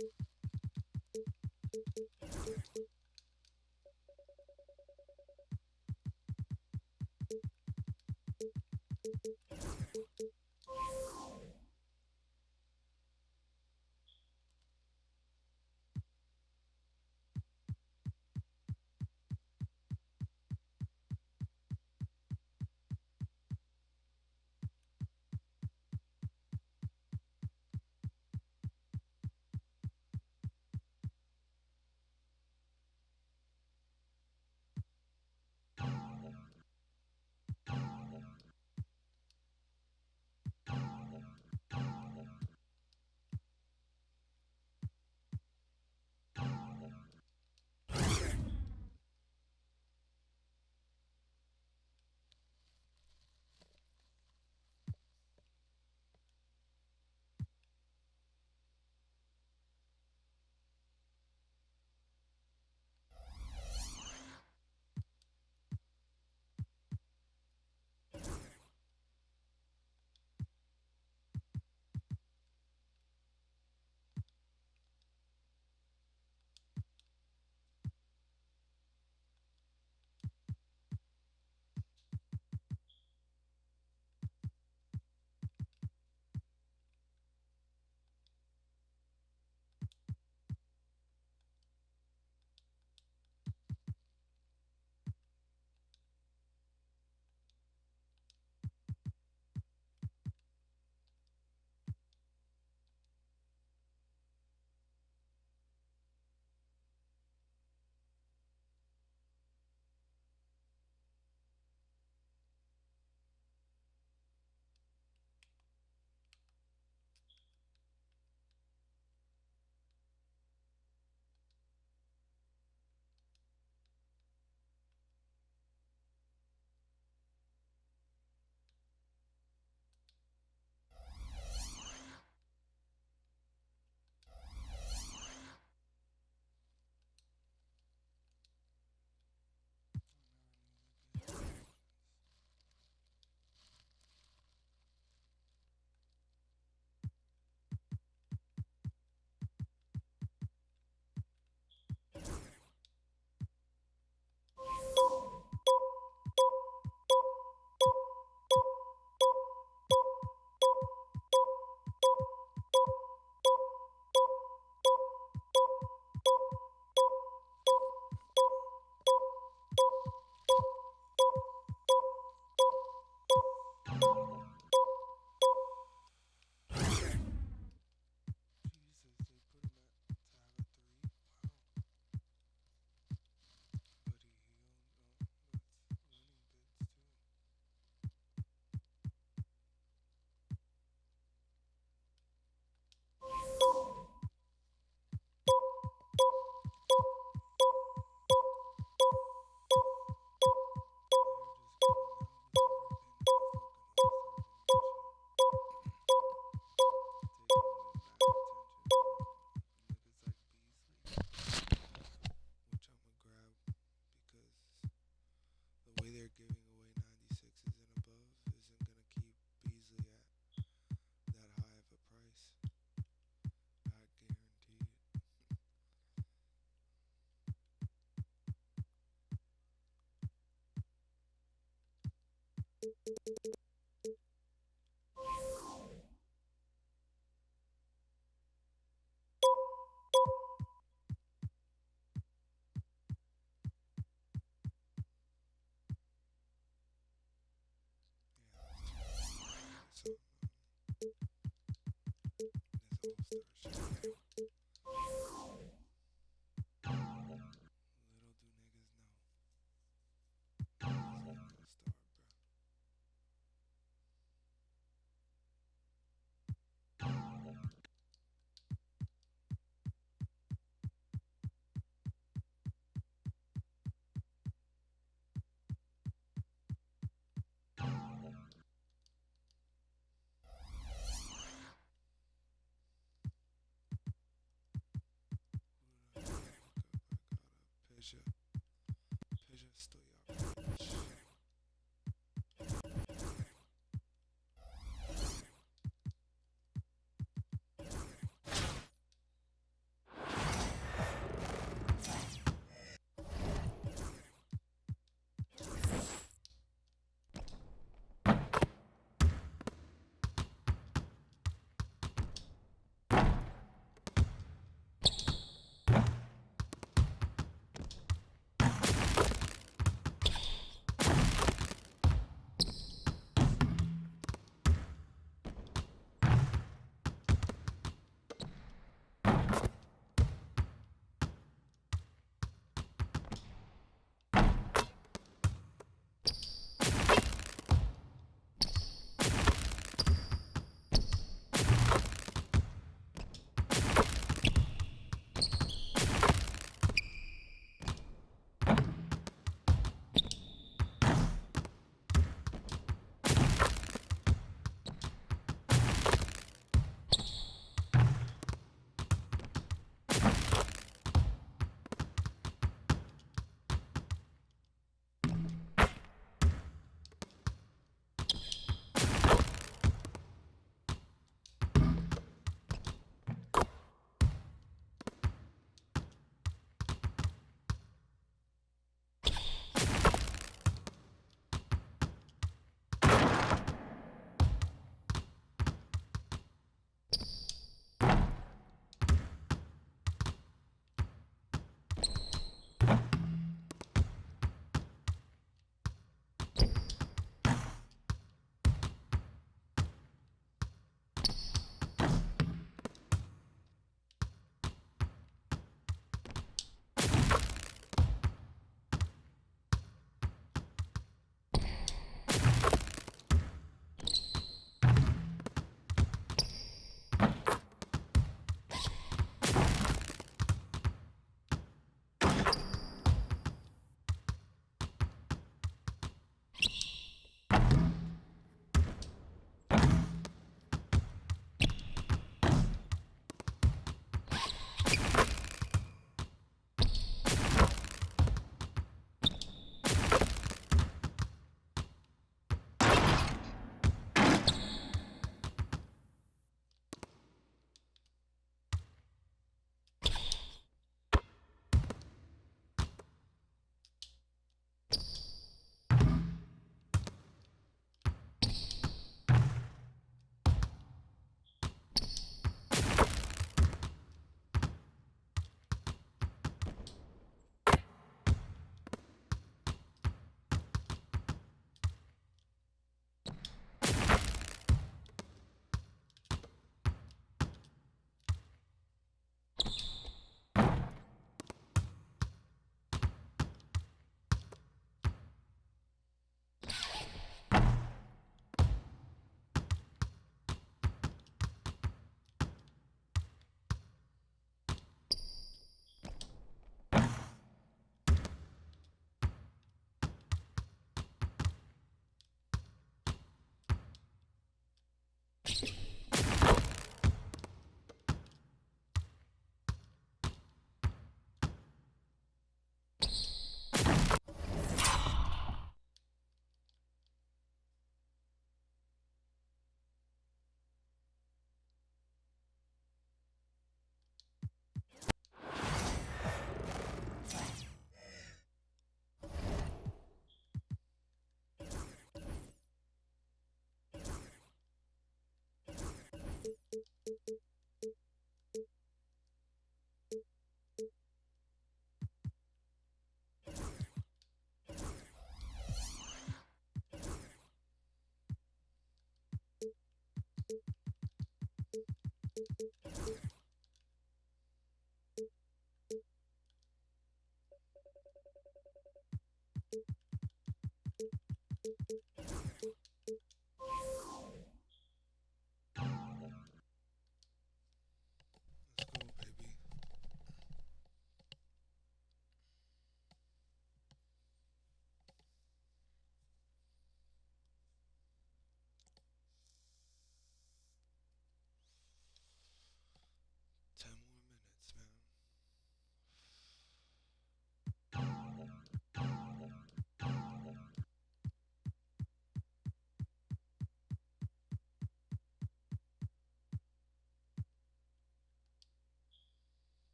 Little do niggas know. This is gonna start, bro.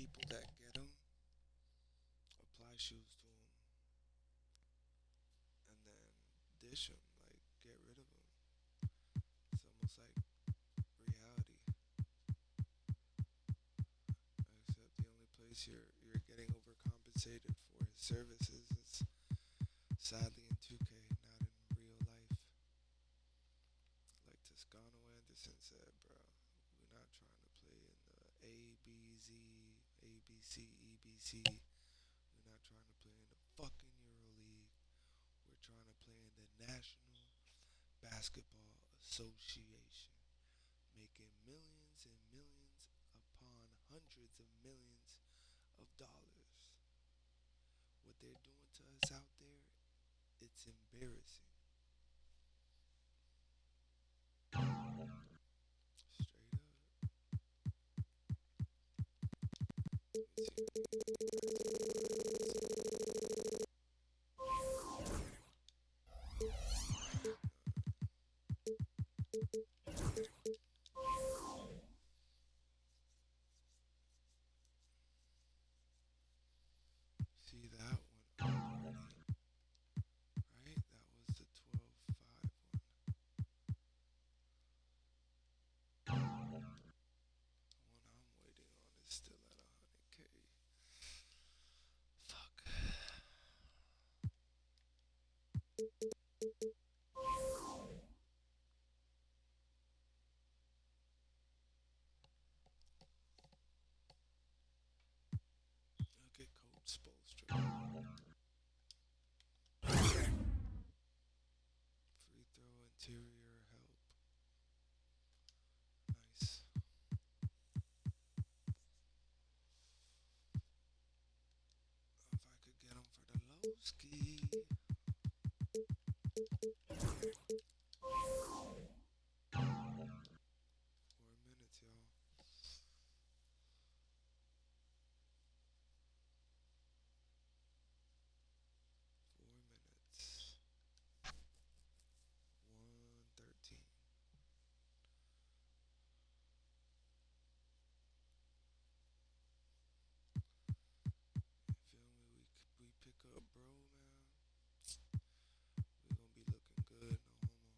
people that get them apply shoes to them and then dish them, like get rid of them. It's almost like reality, except the only place you're getting overcompensated for his services is sadly in 2K, not in real life. Like Toscano Anderson said, bro, we're not trying to play in the ABC. We're not trying to play in the fucking Euro League. We're trying to play in the National Basketball Association, making millions and millions upon hundreds of millions of dollars. What they're doing to us out there, it's embarrassing. Straight up. See that one already, right? That was the 12-5 one. The one I'm waiting on is still at 100K. Fuck. Look at Coach Spolstra. Free throw interior help. Nice. If I could get him for the low ski. 4 minutes, y'all. 4 minutes. 113. You feel me? We pick up, bro, man. We gonna be looking good, no homo.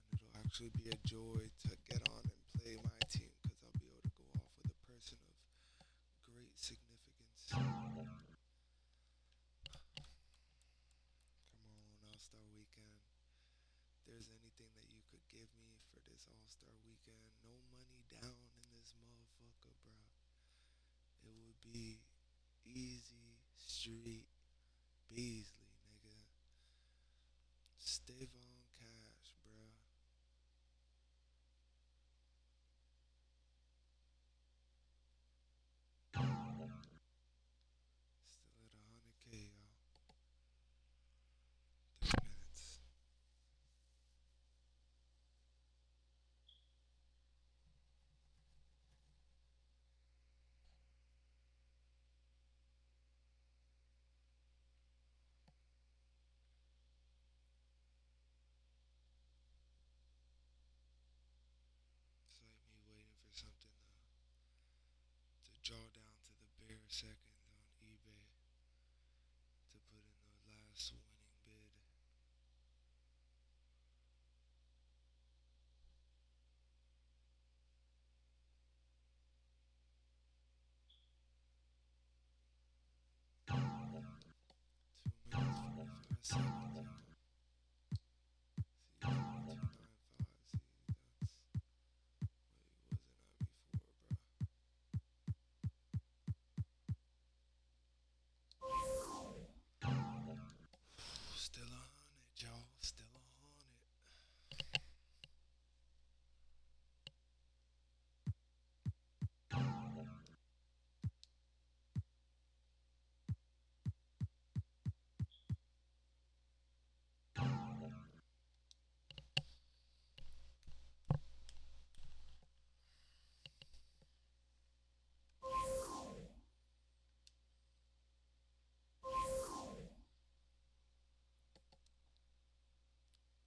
And it'll actually be a joy to get on and play my team because I'll be able to go off with a person of great significance. Come on, All Star Weekend. If there's anything that you could give me for this All Star Weekend, no money down in this motherfucker, bro. It would be easy street Beasley, nigga. Stavon Cash, bro. Still at 100K, y'all. 3 minutes. It's like me waiting for something to draw down to the bare seconds on eBay to put in the last winning bid. Still on it, y'all. Still on it.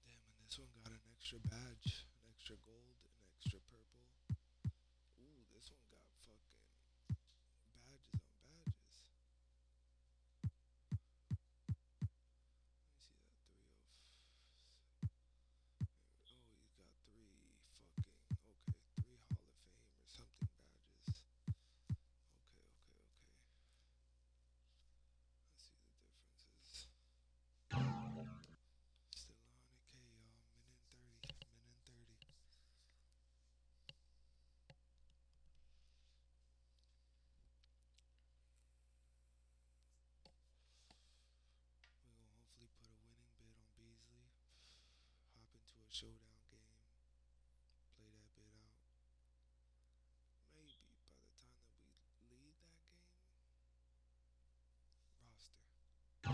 Damn, and this one got an extra badge, an extra gold, an extra Showdown game. Play that bit out. Maybe by the time that we leave that game, roster. Let's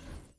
go,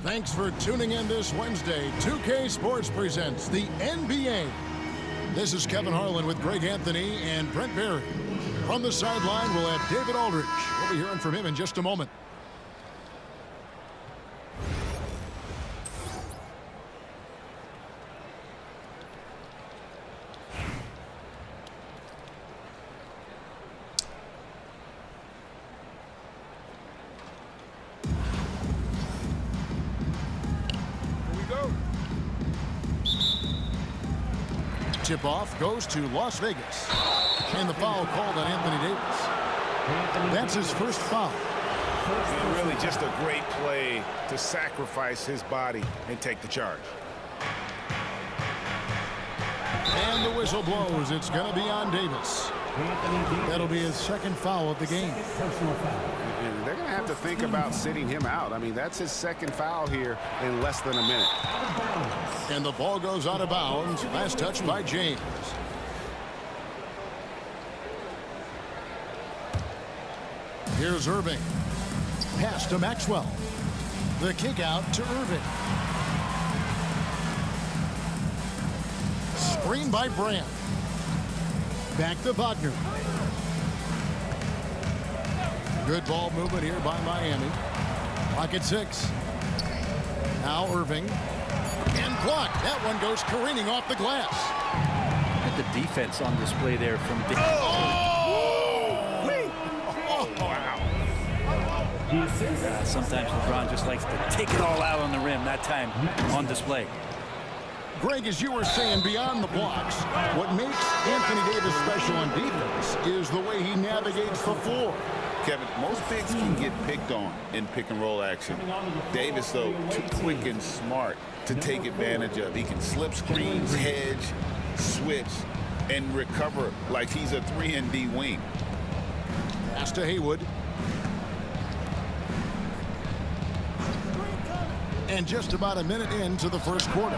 Thanks for tuning in this Wednesday. 2K Sports presents the NBA. This is Kevin Harlan with Greg Anthony and Brent Barry. From the sideline, we'll have David Aldridge. We'll be hearing from him in just a moment. Tip-off goes to Las Vegas. And the foul called on Anthony Davis. That's his first foul. Really just a great play to sacrifice his body and take the charge. And the whistle blows. It's going to be on Davis. That'll be his second foul of the game. And they're going to have to think about sitting him out. I mean, that's his second foul here in less than a minute. And the ball goes out of bounds. Last touch by James. Here's Irving. Pass to Maxwell. The kick out to Irving. Screen by Brandt. Back to Wagner. Good ball movement here by Miami. Clock at 6. Now Irving. And blocked. That one goes careening off the glass. Look at the defense on display there from sometimes LeBron just likes to take it all out on the rim. That time on display. Greg, as you were saying, beyond the blocks, what makes Anthony Davis special on defense is the way he navigates the floor. Kevin, most bigs can get picked on in pick-and-roll action. Davis, though, too quick and smart to take advantage of. He can slip screens, hedge, switch, and recover like he's a 3-and-D wing. Pass to Haywood. And just about a minute into the first quarter.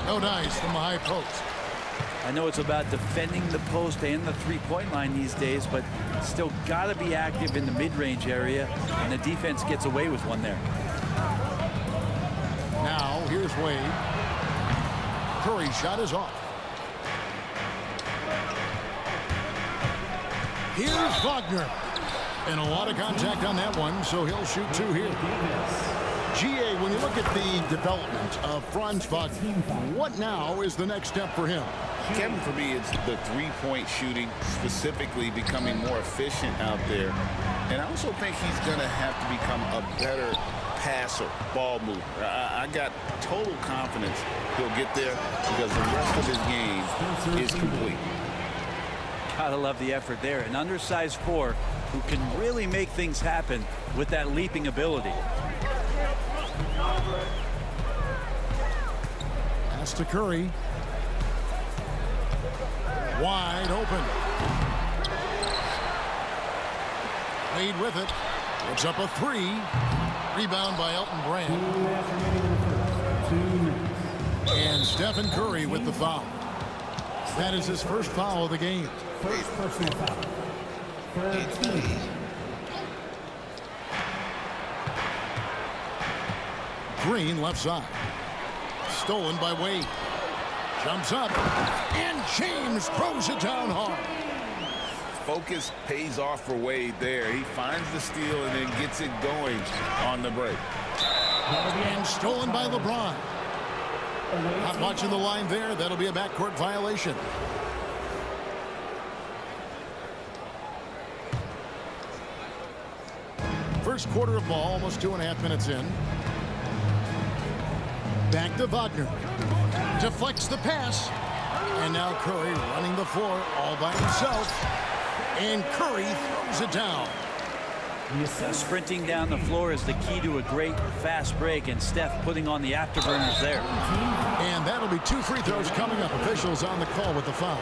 No dice from the high post. I know it's about defending the post and the three-point line these days, but still got to be active in the mid-range area, and the defense gets away with one there. Now, here's Wade. Curry's shot is off. Here's Wagner. And a lot of contact on that one, so he'll shoot 2 here. GA, when you look at the development of Franz Wagner, what now is the next step for him? Kevin, for me, it's the three-point shooting, specifically becoming more efficient out there. And I also think he's going to have to become a better passer, ball mover. I got total confidence he'll get there because the rest of his game is complete. Gotta love the effort there. An undersized 4 who can really make things happen with that leaping ability. Pass to Curry. Wide open. Wade with it. Puts up a 3. Rebound by Elton Brand. And Stephen Curry with the foul. That is his first foul of the game. First personal foul. 13. Green left side. Stolen by Wade. Jumps up. And James throws it down hard. focus pays off for Wade there. He finds the steal and then gets it going on the break. And stolen by LeBron. Not watching the line there. That'll be a backcourt violation. First quarter of ball, almost 2.5 minutes in. Back to Wagner. Deflects the pass. And now Curry running the floor all by himself. And Curry throws it down. Sprinting down the floor is the key to a great fast break, and Steph putting on the afterburners there. And that'll be 2 free throws coming up. Officials on the call with the foul.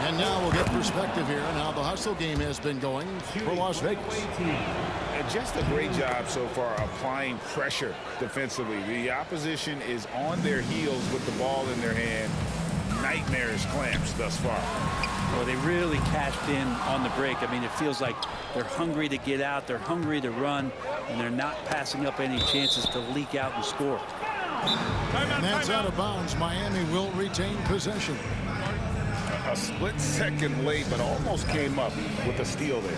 And now we'll get perspective here on how the hustle game has been going for Las Vegas. And just a great job so far applying pressure defensively. The opposition is on their heels with the ball in their hand. Nightmares clamps thus far. Well, they really cashed in on the break. I mean, it feels like they're hungry to get out, they're hungry to run, and they're not passing up any chances to leak out and score. And that's out of bounds. Miami will retain possession. A split second late, but almost came up with a steal there.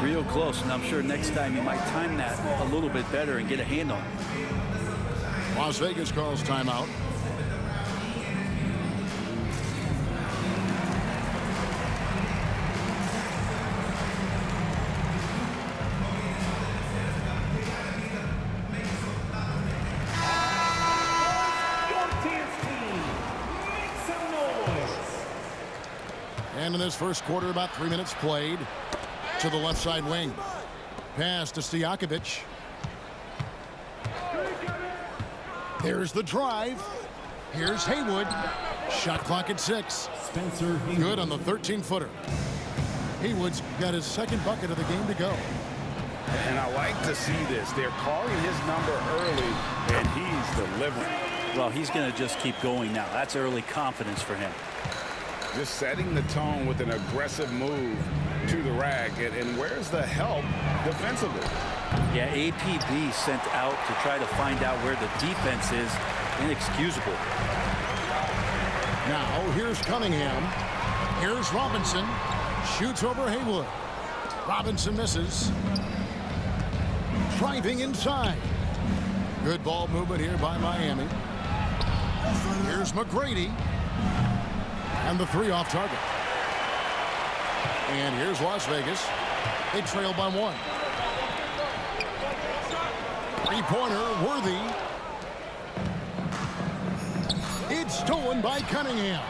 Real close, and I'm sure next time he might time that a little bit better and get a hand on it. Las Vegas calls timeout. And in this first quarter, about 3 minutes played. To the left side wing. Pass to Stojakovic. There's the drive. Here's Haywood. Shot clock at 6. Spencer Haywood. Good on the 13-footer. Haywood's got his second bucket of the game to go. And I like to see this. They're calling his number early, and he's delivering. Well, he's going to just keep going now. That's early confidence for him. Just setting the tone with an aggressive move to the rack. And where's the help defensively? Yeah, APB sent out to try to find out where the defense is. Inexcusable. Now, here's Cunningham. Here's Robinson. Shoots over Haywood. Robinson misses. Driving inside. Good ball movement here by Miami. Here's McGrady. And the 3 off target. And here's Las Vegas. They trail by 1. 3-pointer, Worthy. It's stolen by Cunningham.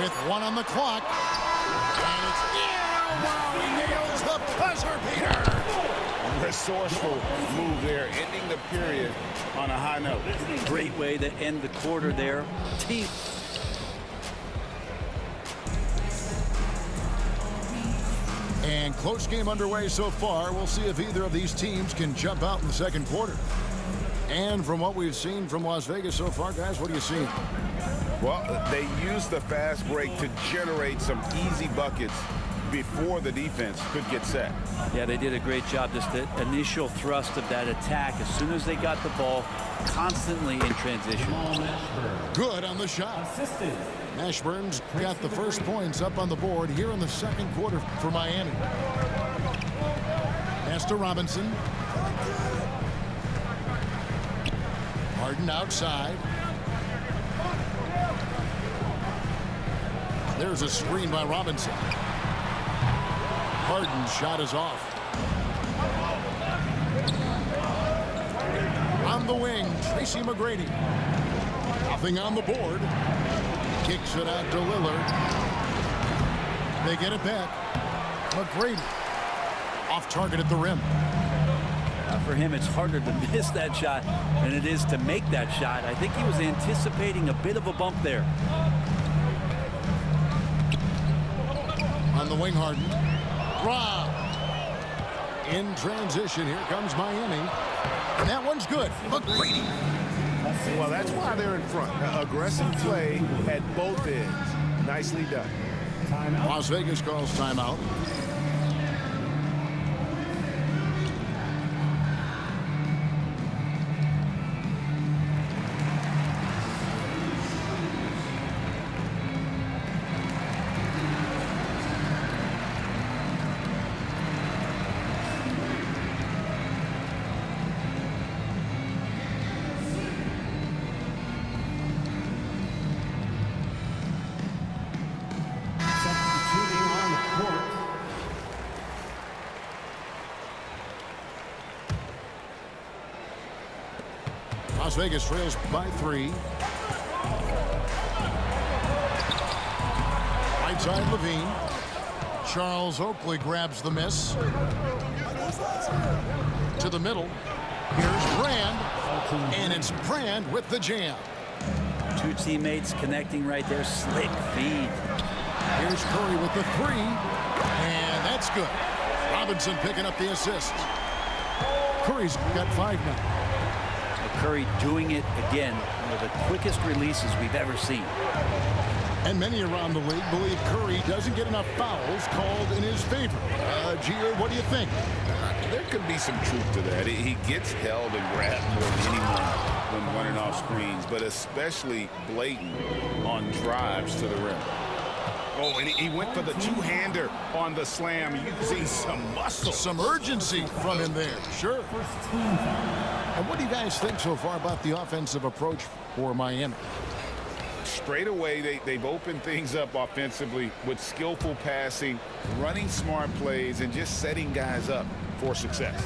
With 1 on the clock. And it's wow, he nails the buzzer beater. Resourceful move there, ending the period on a high note. Great way to end the quarter there. Team. And close game underway so far. We'll see if either of these teams can jump out in the second quarter. And from what we've seen from Las Vegas so far, guys, what do you see? Well, they used the fast break to generate some easy buckets before the defense could get set. Yeah, they did a great job. Just the initial thrust of that attack, as soon as they got the ball, constantly in transition. Good on the shot. Assisted. Ashburn's got the first points up on the board here in the second quarter for Miami. Pass to Robinson. Harden outside. There's a screen by Robinson. Harden's shot is off. On the wing, Tracy McGrady. Nothing on the board. Kicks it out to Lillard. They get it back. McGrady off target at the rim. For him, it's harder to miss that shot than it is to make that shot. I think he was anticipating a bit of a bump there. On the wing, Harden. Rob. In transition, here comes Miami. And that one's good. McGrady. Well, that's why they're in front. Aggressive play at both ends. Nicely done. Las Vegas calls timeout. Las Vegas trails by 3. Right side Levine. Charles Oakley grabs the miss. To the middle. Here's Brand. And it's Brand with the jam. Two teammates connecting right there. Slick feed. Here's Curry with the 3. And that's good. Robinson picking up the assist. Curry's got 5 now. Curry doing it again. One of the quickest releases we've ever seen. And many around the league believe Curry doesn't get enough fouls called in his favor. Gio, what do you think? There could be some truth to that. He gets held and grabbed more than anyone when running off screens, but especially blatant on drives to the rim. Oh, and he went for the two-hander on the slam, using some muscle. Some urgency from him there, sure. And what do you guys think so far about the offensive approach for Miami? Straight away, they've opened things up offensively with skillful passing, running smart plays, and just setting guys up for success.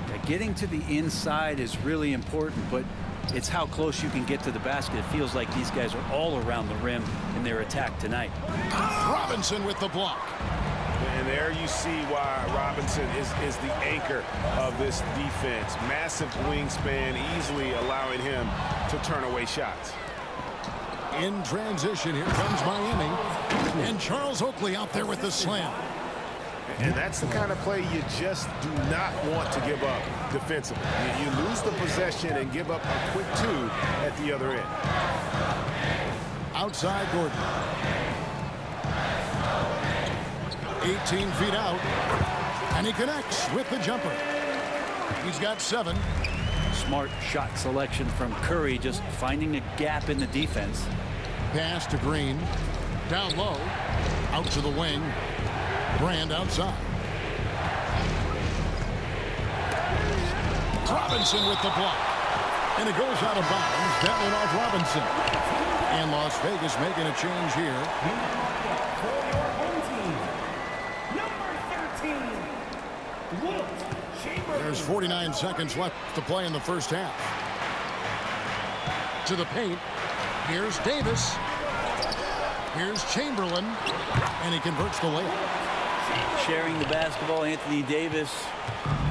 Yeah, getting to the inside is really important, but it's how close you can get to the basket. It feels like these guys are all around the rim in their attack tonight. Robinson with the block. And there you see why Robinson is the anchor of this defense. Massive wingspan, easily allowing him to turn away shots. In transition, here comes Miami. And Charles Oakley out there with the slam. And that's the kind of play you just do not want to give up defensively. You lose the possession and give up a quick 2 at the other end. Outside Gordon. 18 feet out. And he connects with the jumper. He's got 7. Smart shot selection from Curry, just finding a gap in the defense. Pass to Green. Down low. Out to the wing. Brand outside. Robinson with the block. And it goes out of bounds. That went off Robinson. And Las Vegas making a change here. For your home team, number 13, Wilt Chamberlain. There's 49 seconds left to play in the first half. To the paint. Here's Davis. Here's Chamberlain. And he converts the layup. Sharing the basketball, Anthony Davis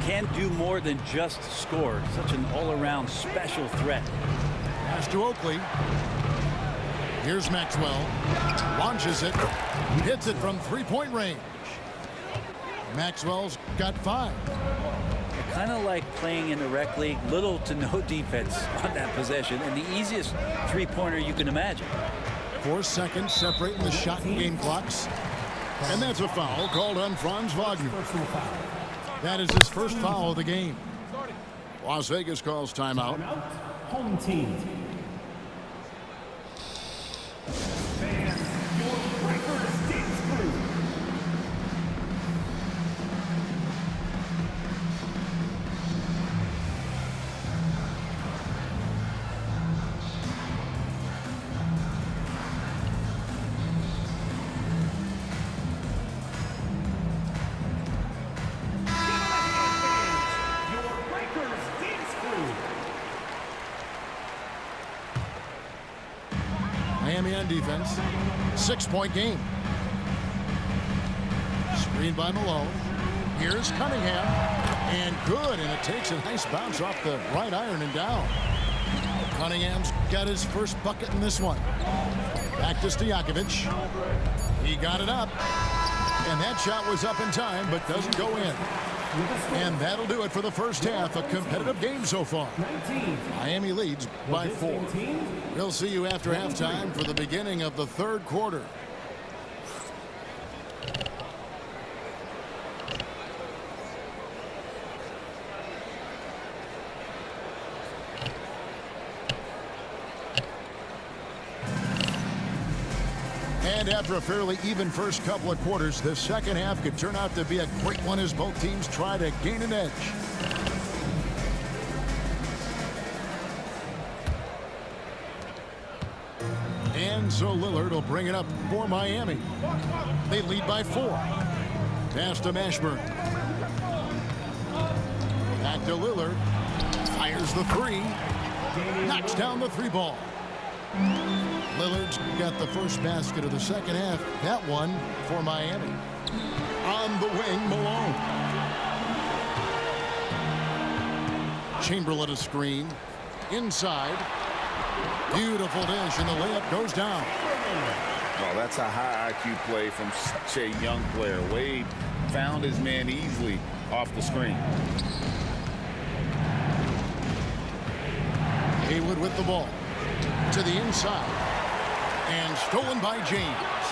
can't do more than just score. Such an all-around special threat. Pass to Oakley. Here's Maxwell. Launches it. Hits it from three-point range. Maxwell's got 5. Kind of like playing in the rec league, little to no defense on that possession, and the easiest three-pointer you can imagine. 4 seconds separating the shot and game clocks. And that's a foul called on Franz Wagner. That is his first foul of the game. Las Vegas calls timeout. Home team. Fans, your record stands through. Miami on defense. 6-point game. Screen by Malone. Here's Cunningham. And good. And it takes a nice bounce off the right iron and down. Cunningham's got his first bucket in this one. Back to Stojakovic. He got it up. And that shot was up in time, but doesn't go in. And that'll do it for the first half. A competitive game so far. Miami leads by 4. We'll see you after halftime for the beginning of the third quarter. And after a fairly even first couple of quarters, the second half could turn out to be a great one as both teams try to gain an edge. And so Lillard will bring it up for Miami. They lead by 4. Pass to Mashburn. Back to Lillard. Fires the 3. knocks down the three ball. Lillard's got the first basket of the second half. That one for Miami. On the wing, Malone. Chamberlain a screen. Inside. Beautiful dish, and the layup goes down. Oh, that's a high IQ play from such a young player. Wade found his man easily off the screen. Haywood with the ball. To the inside. And stolen by James.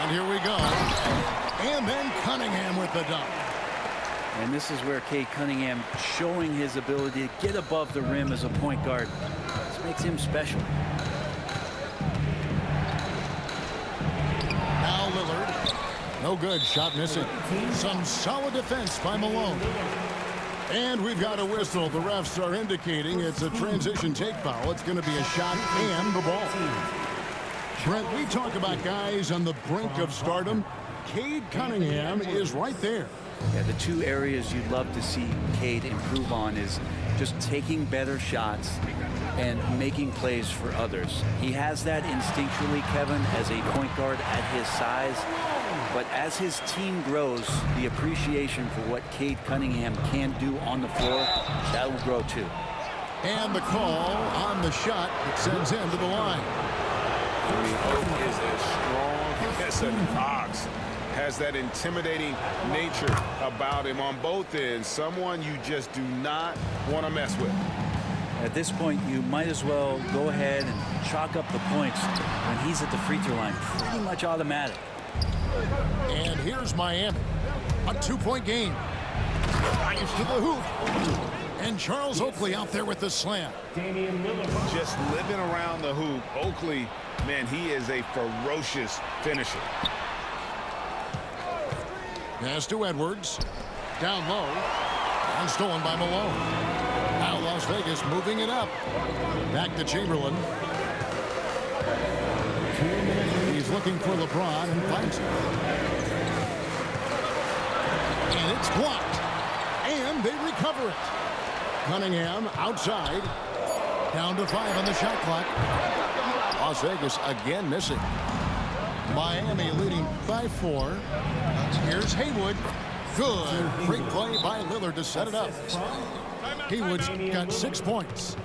And here we go. And then Cunningham with the dunk. And this is where Cade Cunningham showing his ability to get above the rim as a point guard. This makes him special. Now Lillard. No good. Shot missing. Some solid defense by Malone. And we've got a whistle. The refs are indicating it's a transition take foul. It's going to be a shot and the ball. Brent, we talk about guys on the brink of stardom. Cade Cunningham is right there. Yeah, the two areas you'd love to see Cade improve on is just taking better shots and making plays for others. He has that instinctually, Kevin, as a point guard at his size. But as his team grows, the appreciation for what Cade Cunningham can do on the floor, that will grow too. And the call on the shot that sends him to the line. Oak is as strong as an ox. Has that intimidating nature about him on both ends. Someone you just do not want to mess with. At this point, you might as well go ahead and chalk up the points when he's at the free throw line. Pretty much automatic. And here's Miami. A two-point game. Drives to the hoop. And Charles Oakley out there with the slam. Just living around the hoop. Oakley, man, he is a ferocious finisher. Pass to Edwards. Down low. And stolen by Malone. Now Las Vegas moving it up. Back to Chamberlain. He's looking for LeBron and finds him. And it's blocked. And they recover it. Cunningham outside. Down to 5 on the shot clock. Las Vegas again missing. Miami leading by 4. Here's Haywood. Good. Great play by Lillard to set it up. Haywood's got 6 points.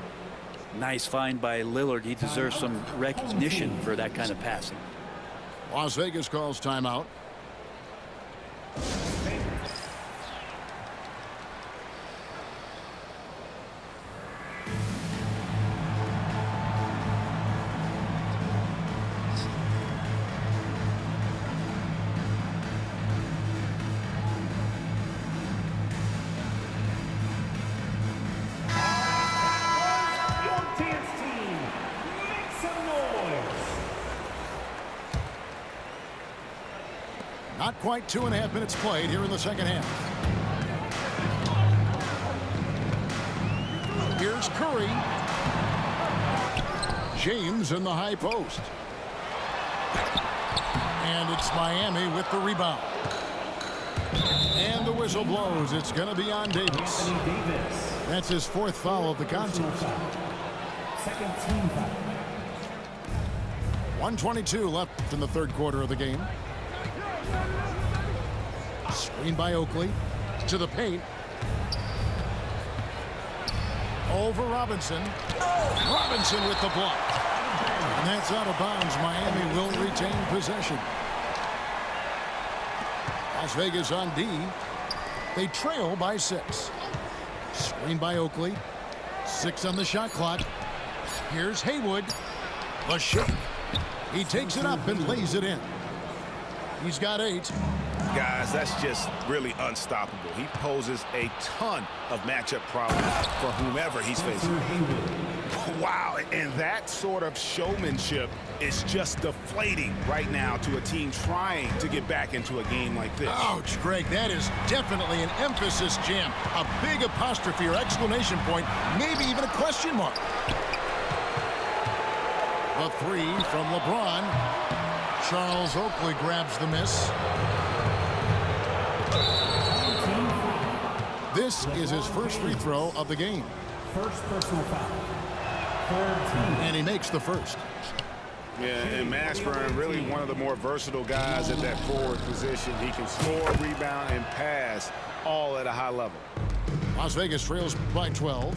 Nice find by Lillard. He deserves some recognition for that kind of passing. Las Vegas calls timeout. Not quite 2.5 minutes played here in the second half. Here's Curry. James in the high post. And it's Miami with the rebound. And the whistle blows. It's going to be on Davis. That's his 4th foul of the contest. Second team foul. 1:22 left in the third quarter of the game. Screen by Oakley. To the paint. Over Robinson. Robinson with the block. And that's out of bounds. Miami will retain possession. Las Vegas on D. They trail by 6. Screen by Oakley. 6 on the shot clock. Here's Haywood. The shake. He takes it up and lays it in. He's got 8. Guys, that's just really unstoppable. He poses a ton of matchup problems for whomever he's facing. Wow, and that sort of showmanship is just deflating right now to a team trying to get back into a game like this. Ouch, Greg, that is definitely an emphasis jam. A big apostrophe or exclamation point, maybe even a question mark. A 3 from LeBron. Charles Oakley grabs the miss. This is his first free throw of the game. First personal foul. Third team. And he makes the first. Yeah, and Mashburn, really one of the more versatile guys at that forward position. He can score, rebound, and pass all at a high level. Las Vegas trails by 12.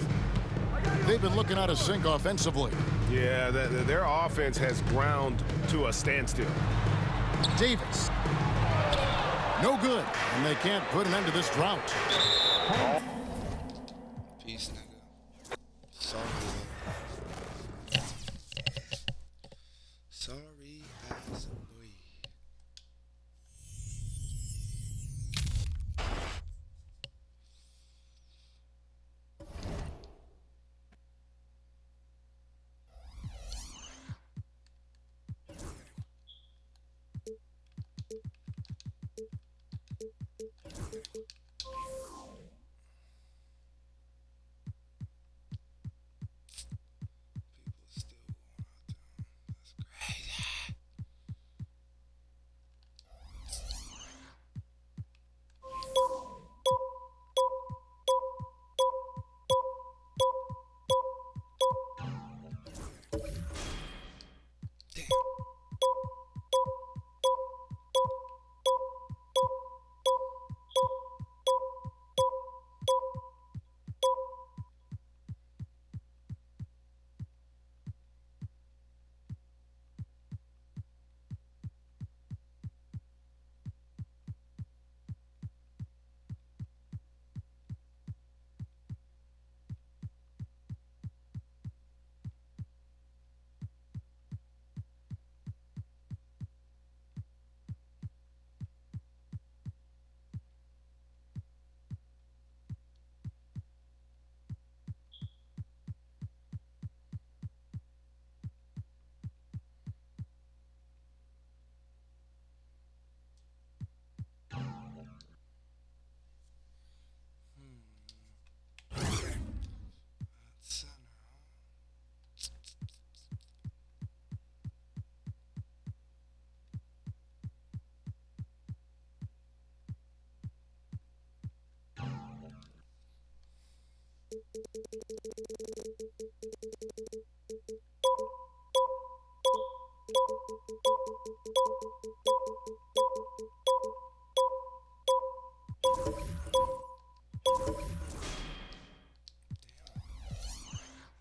They've been looking out of sync offensively. Yeah, their offense has ground to a standstill. Davis. No good. And they can't put an end to this drought. Peace, nigga. Sorry. Sorry as a boy. People still going out there. That's crazy. Damn. Center, huh?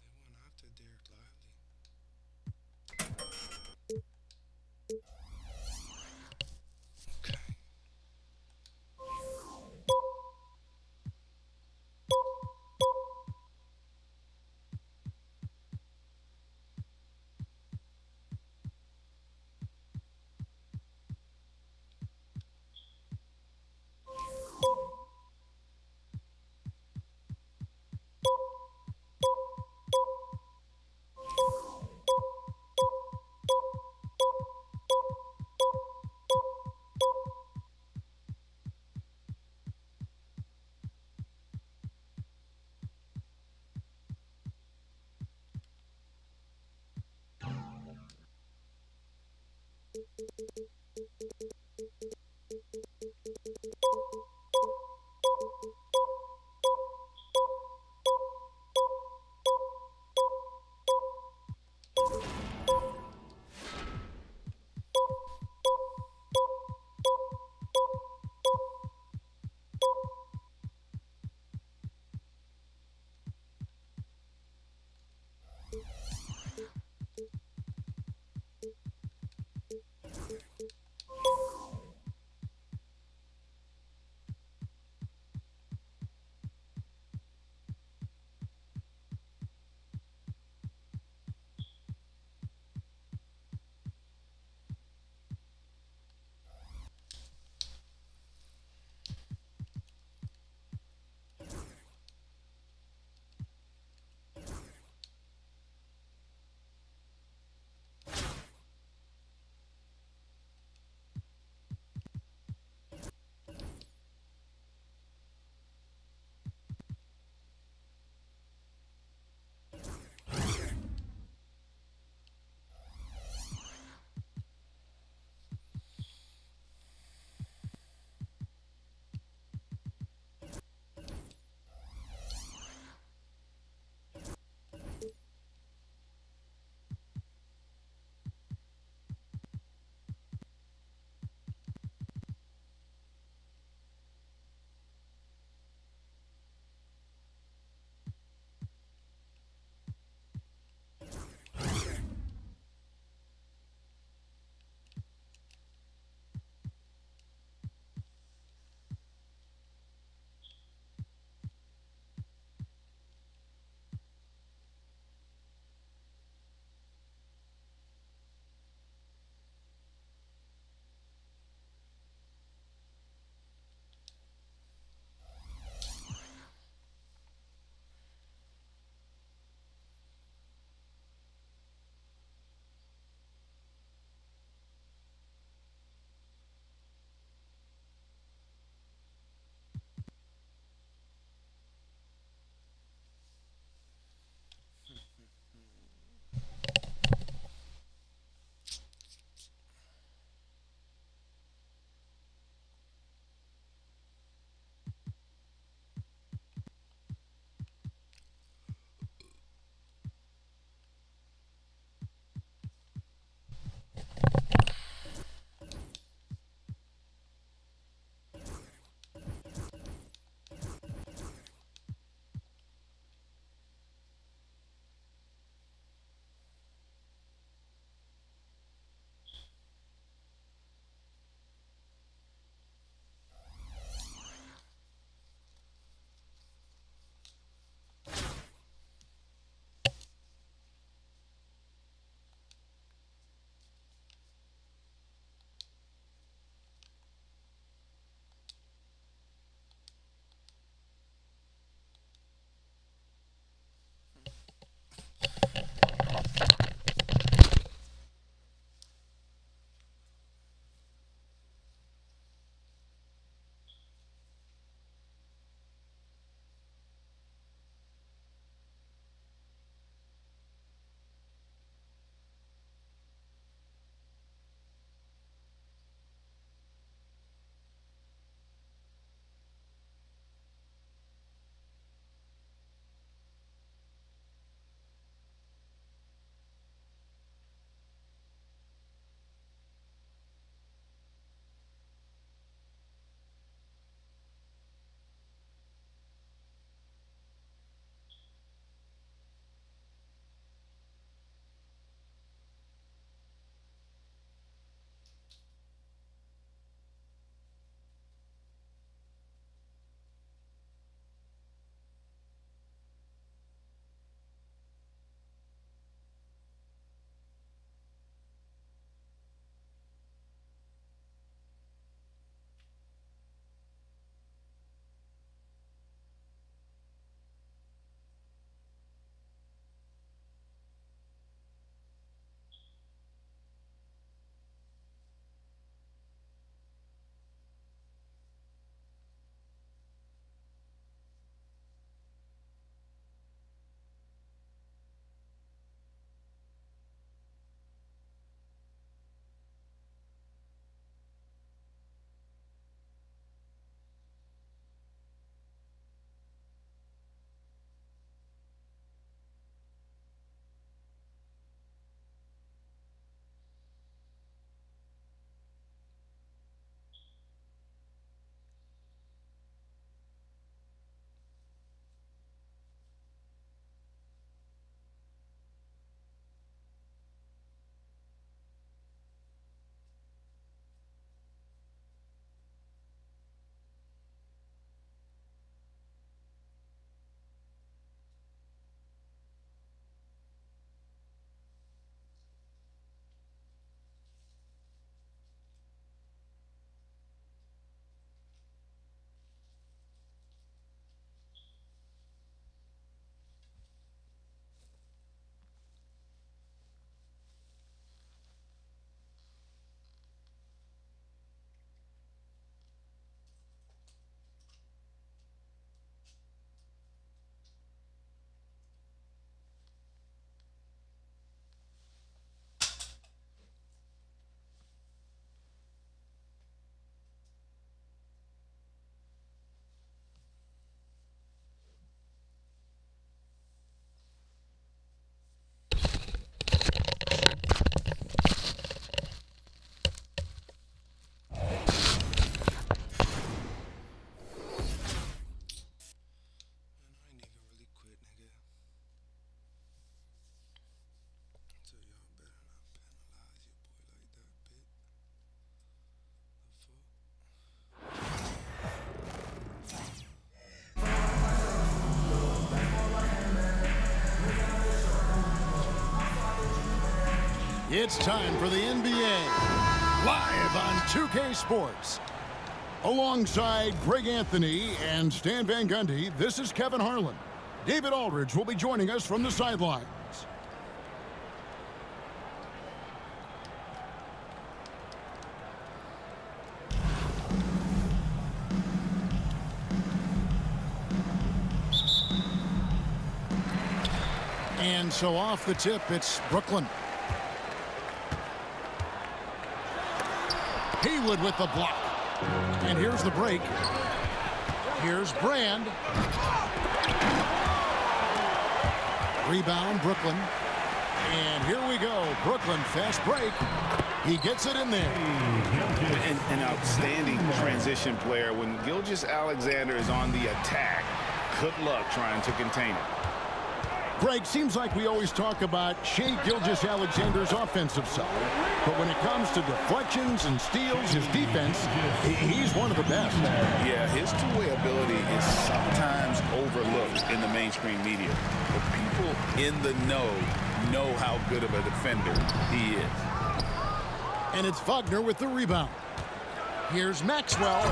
They went after Derek Lively. Okay. It's time for the NBA, live on 2K Sports. Alongside Greg Anthony and Stan Van Gundy, this is Kevin Harlan. David Aldridge will be joining us from the sidelines. And so off the tip, it's Brooklyn. Haywood with the block. And here's the break. Here's Brand. Rebound, Brooklyn. And here we go. Brooklyn, fast break. He gets it in there. An outstanding transition player. When Gilgeous-Alexander is on the attack, good luck trying to contain it. Greg, seems like we always talk about Shai Gilgeous-Alexander's offensive side. But when it comes to deflections and steals, his defense, he's one of the best. Yeah, his two-way ability is sometimes overlooked in the mainstream media. But people in the know how good of a defender he is. And it's Wagner with the rebound. Here's Maxwell,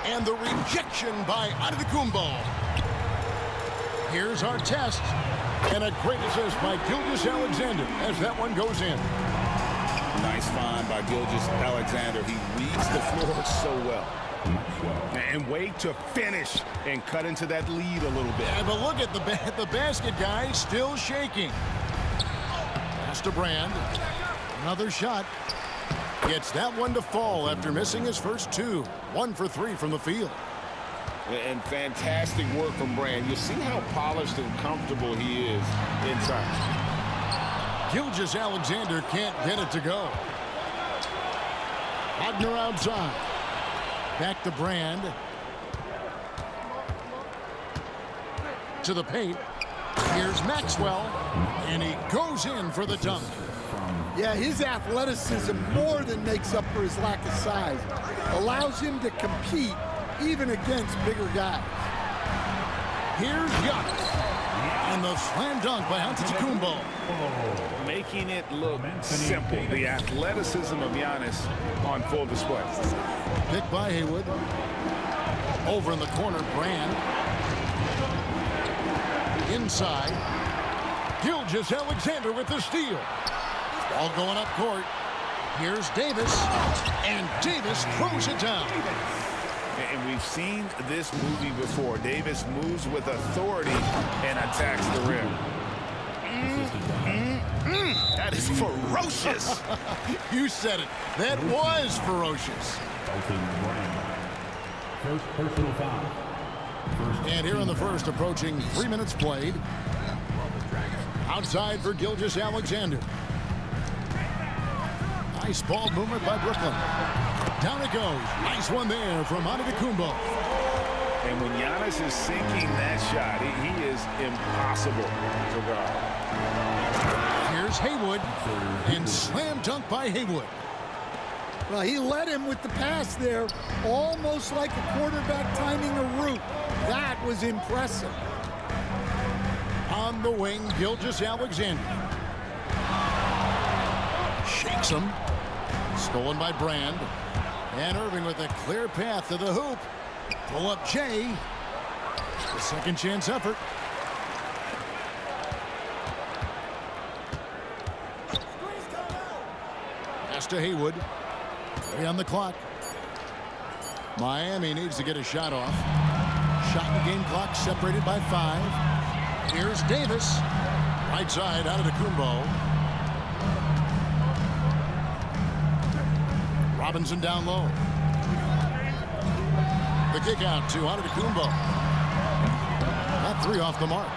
and the rejection by Antetokounmpo. Here's our test, and a great assist by Gilgeous-Alexander as that one goes in. Nice find by Gilgeous-Alexander. He reads the floor so well. And way to finish and cut into that lead a little bit. Yeah, but look at the basket guy still shaking. Pass to Brand. Another shot. Gets that one to fall after missing his first two. 1 for 3 from the field. And fantastic work from Brand. You see how polished and comfortable he is inside. Gilgeous-Alexander can't get it to go. Wagner outside. Back to Brand. To the paint. Here's Maxwell. And he goes in for the dunk. Yeah, his athleticism more than makes up for his lack of size. Allows him to compete even against bigger guys. Here's Giannis. And the slam dunk by Antetokounmpo. Making it look simple. The athleticism of Giannis on full display. Picked by Haywood. Over in the corner, Brand. Inside. Gilgeous-Alexander with the steal. Ball going up court. Here's Davis. And Davis throws it down. And we've seen this movie before. Davis moves with authority and attacks the rim. That is ferocious. You said it. That was ferocious. First personal foul. And here in the first, approaching 3 minutes played. Outside for Gilgeous-Alexander. Nice ball movement by Brooklyn. Down it goes. Nice one there from Antetokounmpo. And when Giannis is sinking that shot, he is impossible to guard. Here's Haywood. And slam dunk by Haywood. Well, he led him with the pass there, almost like a quarterback timing a route. That was impressive. On the wing, Gilgeous-Alexander. Shakes him. Stolen by Brand. And Irving with a clear path to the hoop. Pull up Jay. A second chance effort. Pass to Haywood. 3 on the clock. Miami needs to get a shot off. Shot and game clock separated by 5. Here's Davis. Right side out of the Antetokounmpo. Robinson down low. The kick out to Antetokounmpo. Not 3 off the mark.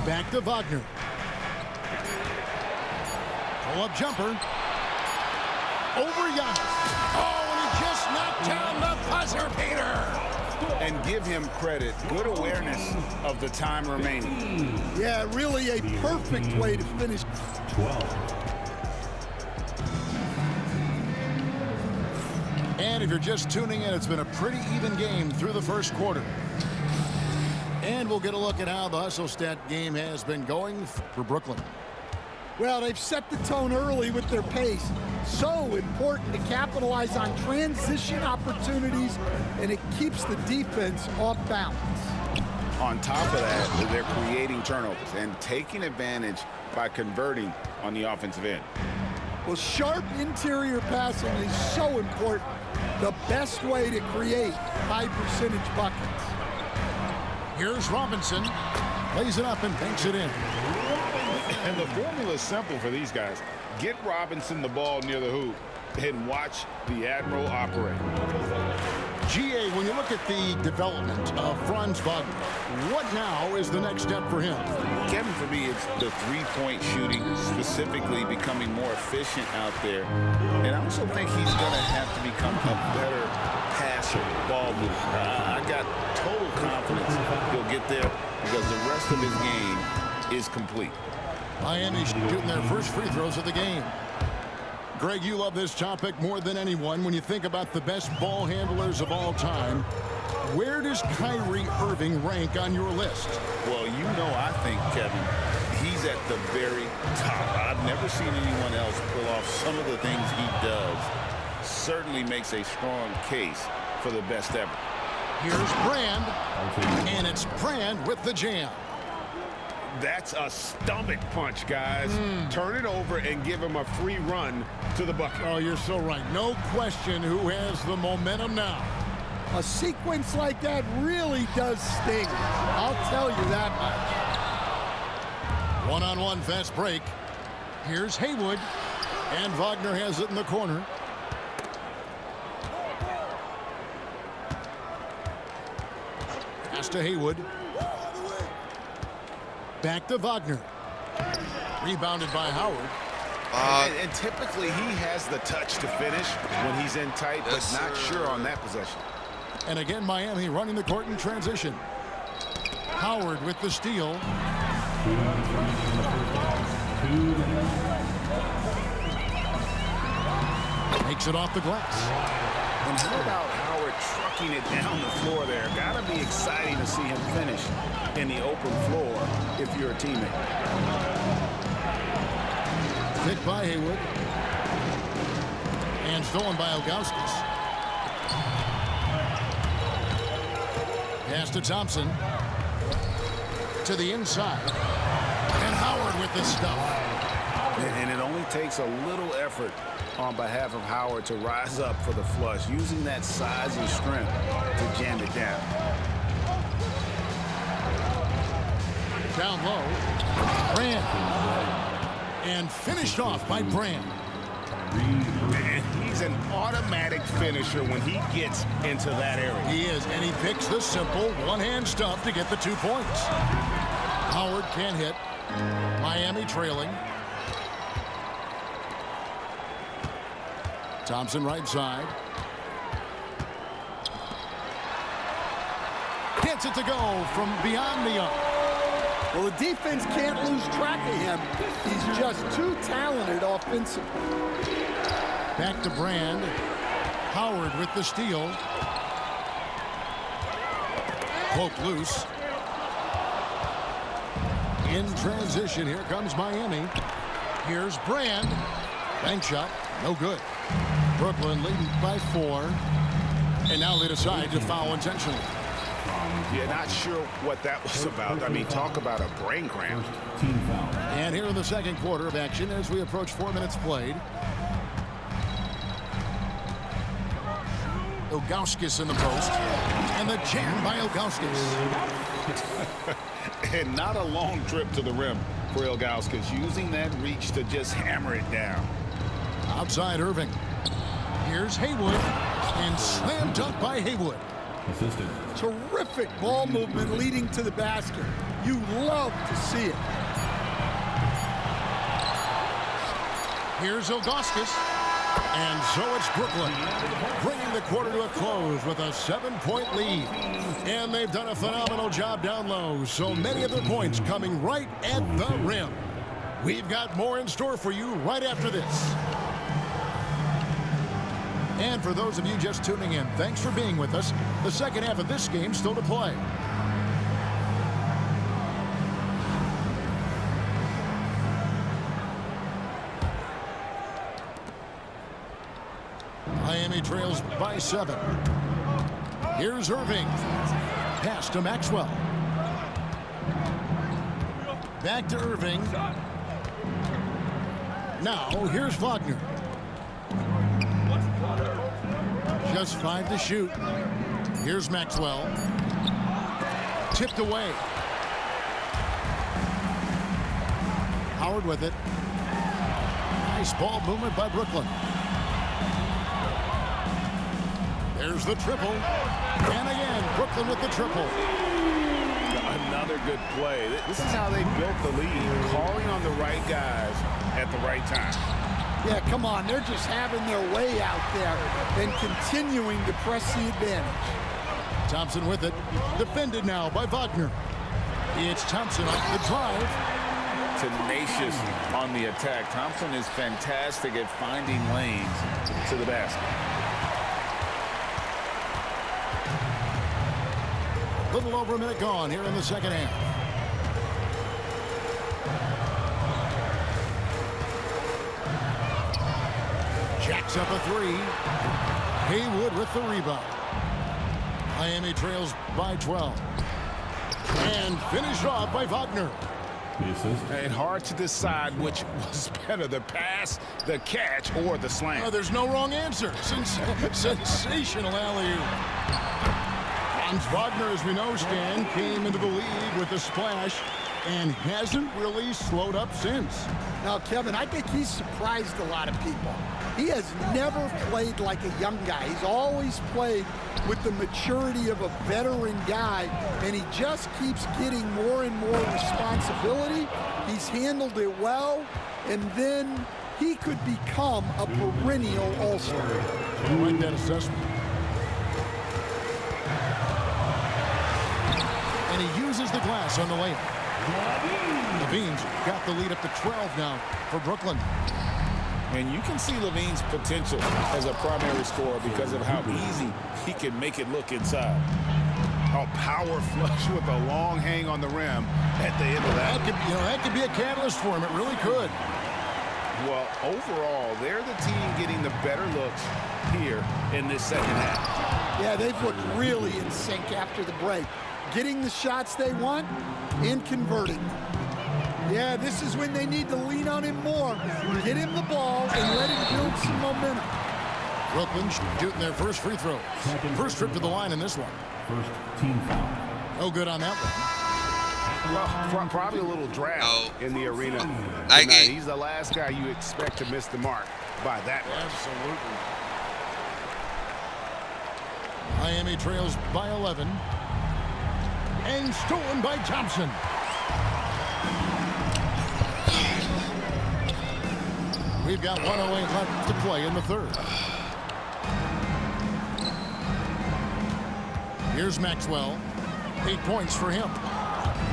Back to Wagner. Pull-up jumper. Over Giannis. Oh, and he just knocked down the buzzer beater. And give him credit. Good awareness of the time remaining. Yeah, really a perfect way to finish. 12. And if you're just tuning in, it's been a pretty even game through the first quarter. And we'll get a look at how the hustle stat game has been going for Brooklyn. Well, they've set the tone early with their pace. So important to capitalize on transition opportunities, and it keeps the defense off balance. On top of that, they're creating turnovers and taking advantage by converting on the offensive end. Well, sharp interior passing is so important. The best way to create high percentage buckets. Here's Robinson. Lays it up and banks it in. And the formula is simple for these guys. Get Robinson the ball near the hoop and watch the Admiral operate. GA, when you look at the development of Franz Wagner, what now is the next step for him? Kevin, for me, it's the three-point shooting, specifically becoming more efficient out there. And I also think he's going to have to become a better passer, ball mover. I got total confidence he'll get there because the rest of his game is complete. Miami's shooting their first free throws of the game. Greg, you love this topic more than anyone. When you think about the best ball handlers of all time, where does Kyrie Irving rank on your list? Well, you know, I think, Kevin, he's at the very top. I've never seen anyone else pull off some of the things he does. Certainly makes a strong case for the best ever. Here's Brand, and it's Brand with the jam. That's a stomach punch, guys. Turn it over and give him a free run to the bucket. Oh, you're so right. No question who has the momentum now. A sequence like that really does sting. I'll tell you that much. One-on-one fast break. Here's Haywood, and Wagner has it in the corner. Pass to Haywood. Back to Wagner. Rebounded by Howard. And typically he has the touch to finish when he's in tight, but not sure on that possession. And again, Miami running the court in transition. Howard with the steal. Makes it off the glass. And how about Howard trucking it down the floor there? Gotta be exciting to see him finish in the open floor if you're a teammate. Hit by Haywood. And stolen by Ilgauskas. Pass to Thompson. To the inside. And Howard with the stuff. And it only takes a little effort on behalf of Howard to rise up for the flush, using that size and strength to jam it down. Down low. Brand. And finished off by Brand. And he's an automatic finisher when he gets into that area. He is, and he picks the simple one-hand stuff to get the 2 points. Howard can't hit. Miami trailing. Thompson right side. Gets it to go from beyond the arc. Well, the defense can't lose track of him. He's just too talented offensively. Back to Brand. Howard with the steal. Poked loose. In transition, here comes Miami. Here's Brand. Bank shot, no good. Brooklyn leading by 4. And now they decide to foul intentionally. Yeah, not sure what that was about. I mean, talk about a brain cramp. And here in the second quarter of action as we approach 4 minutes played. Ilgauskas in the post. And the jam by Ilgauskas. And not a long trip to the rim for Ilgauskas, using that reach to just hammer it down. Outside Irving. Here's Haywood. And slam dunk by Haywood. Assistant. Terrific ball movement leading to the basket. You love to see it. Here's Ilgauskas. And so it's Brooklyn, bringing the quarter to a close with a 7-point lead. And they've done a phenomenal job down low, so many of their points coming right at the rim. We've got more in store for you right after this. And for those of you just tuning in, thanks for being with us. The second half of this game still to play. by 7. Here's Irving. Pass to Maxwell. Back to Irving. Now, here's Wagner. Just 5 to shoot. Here's Maxwell. Tipped away. Howard with it. Nice ball movement by Brooklyn. There's the triple. And again, Brooklyn with the triple. Another good play. This is how they built the lead, calling on the right guys at the right time. Yeah, come on. They're just having their way out there and continuing to press the advantage. Thompson with it. Defended now by Wagner. It's Thompson off the drive. Tenacious on the attack. Thompson is fantastic at finding lanes to the basket. Little over a minute gone here in the second half. Jacks up a 3. Haywood with the rebound. Miami trails by 12. And finished off by Wagner. And hard to decide which was better, the pass, the catch, or the slam. Oh, there's no wrong answer. Sensational alley-oop. Hans Wagner, as we know, Stan, came into the league with a splash and hasn't really slowed up since. Now, Kevin, I think he's surprised a lot of people. He has never played like a young guy. He's always played with the maturity of a veteran guy, and he just keeps getting more and more responsibility. He's handled it well, and then he could become a perennial all-star. I like that assessment. And he uses the glass on the layup. Levine's got the lead up to 12 now for Brooklyn. And you can see Levine's potential as a primary scorer because of how easy he can make it look inside. A power flush with a long hang on the rim at the end of that. That could be a catalyst for him. It really could. Well, overall, they're the team getting the better looks here in this second half. Yeah, they've looked really in sync after the break. Getting the shots they want and converting them. Yeah, this is when they need to lean on him more. Get him the ball and let him build some momentum. Brooklyn shooting their first free throws. First trip to the line in this one. First team foul. No good on that one. Well, probably a little draft in the arena I tonight. He's the last guy you expect to miss the mark by that much. Absolutely. Miami trails by 11. And stolen by Thompson. We've got 1:08 left to play in the third. Here's Maxwell. 8 points for him.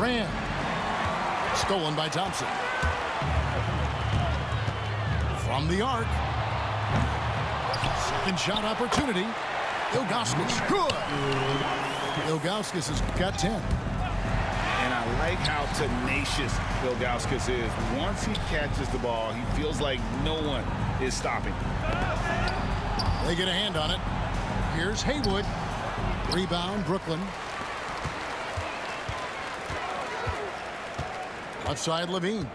Ran. Stolen by Thompson. From the arc. Second shot opportunity. Ilgauskas. Good. Ilgauskas has got 10. And I like how tenacious Ilgauskas is. Once he catches the ball, he feels like no one is stopping. They get a hand on it. Here's Haywood. Rebound, Brooklyn. Left side, Levine.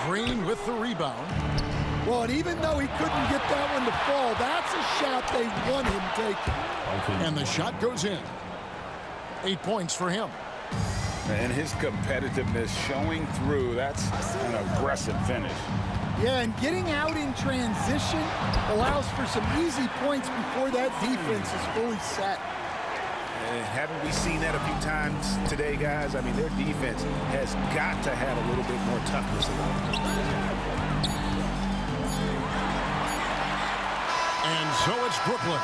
Green with the rebound. Well, and even though he couldn't get that one to fall, that's a shot they want him taking. And the shot goes in. 8 points for him. And his competitiveness showing through. That's an aggressive finish. Yeah, and getting out in transition allows for some easy points before that defense is fully set. Haven't we seen that a few times today, guys? I mean, their defense has got to have a little bit more toughness in it. And so it's Brooklyn.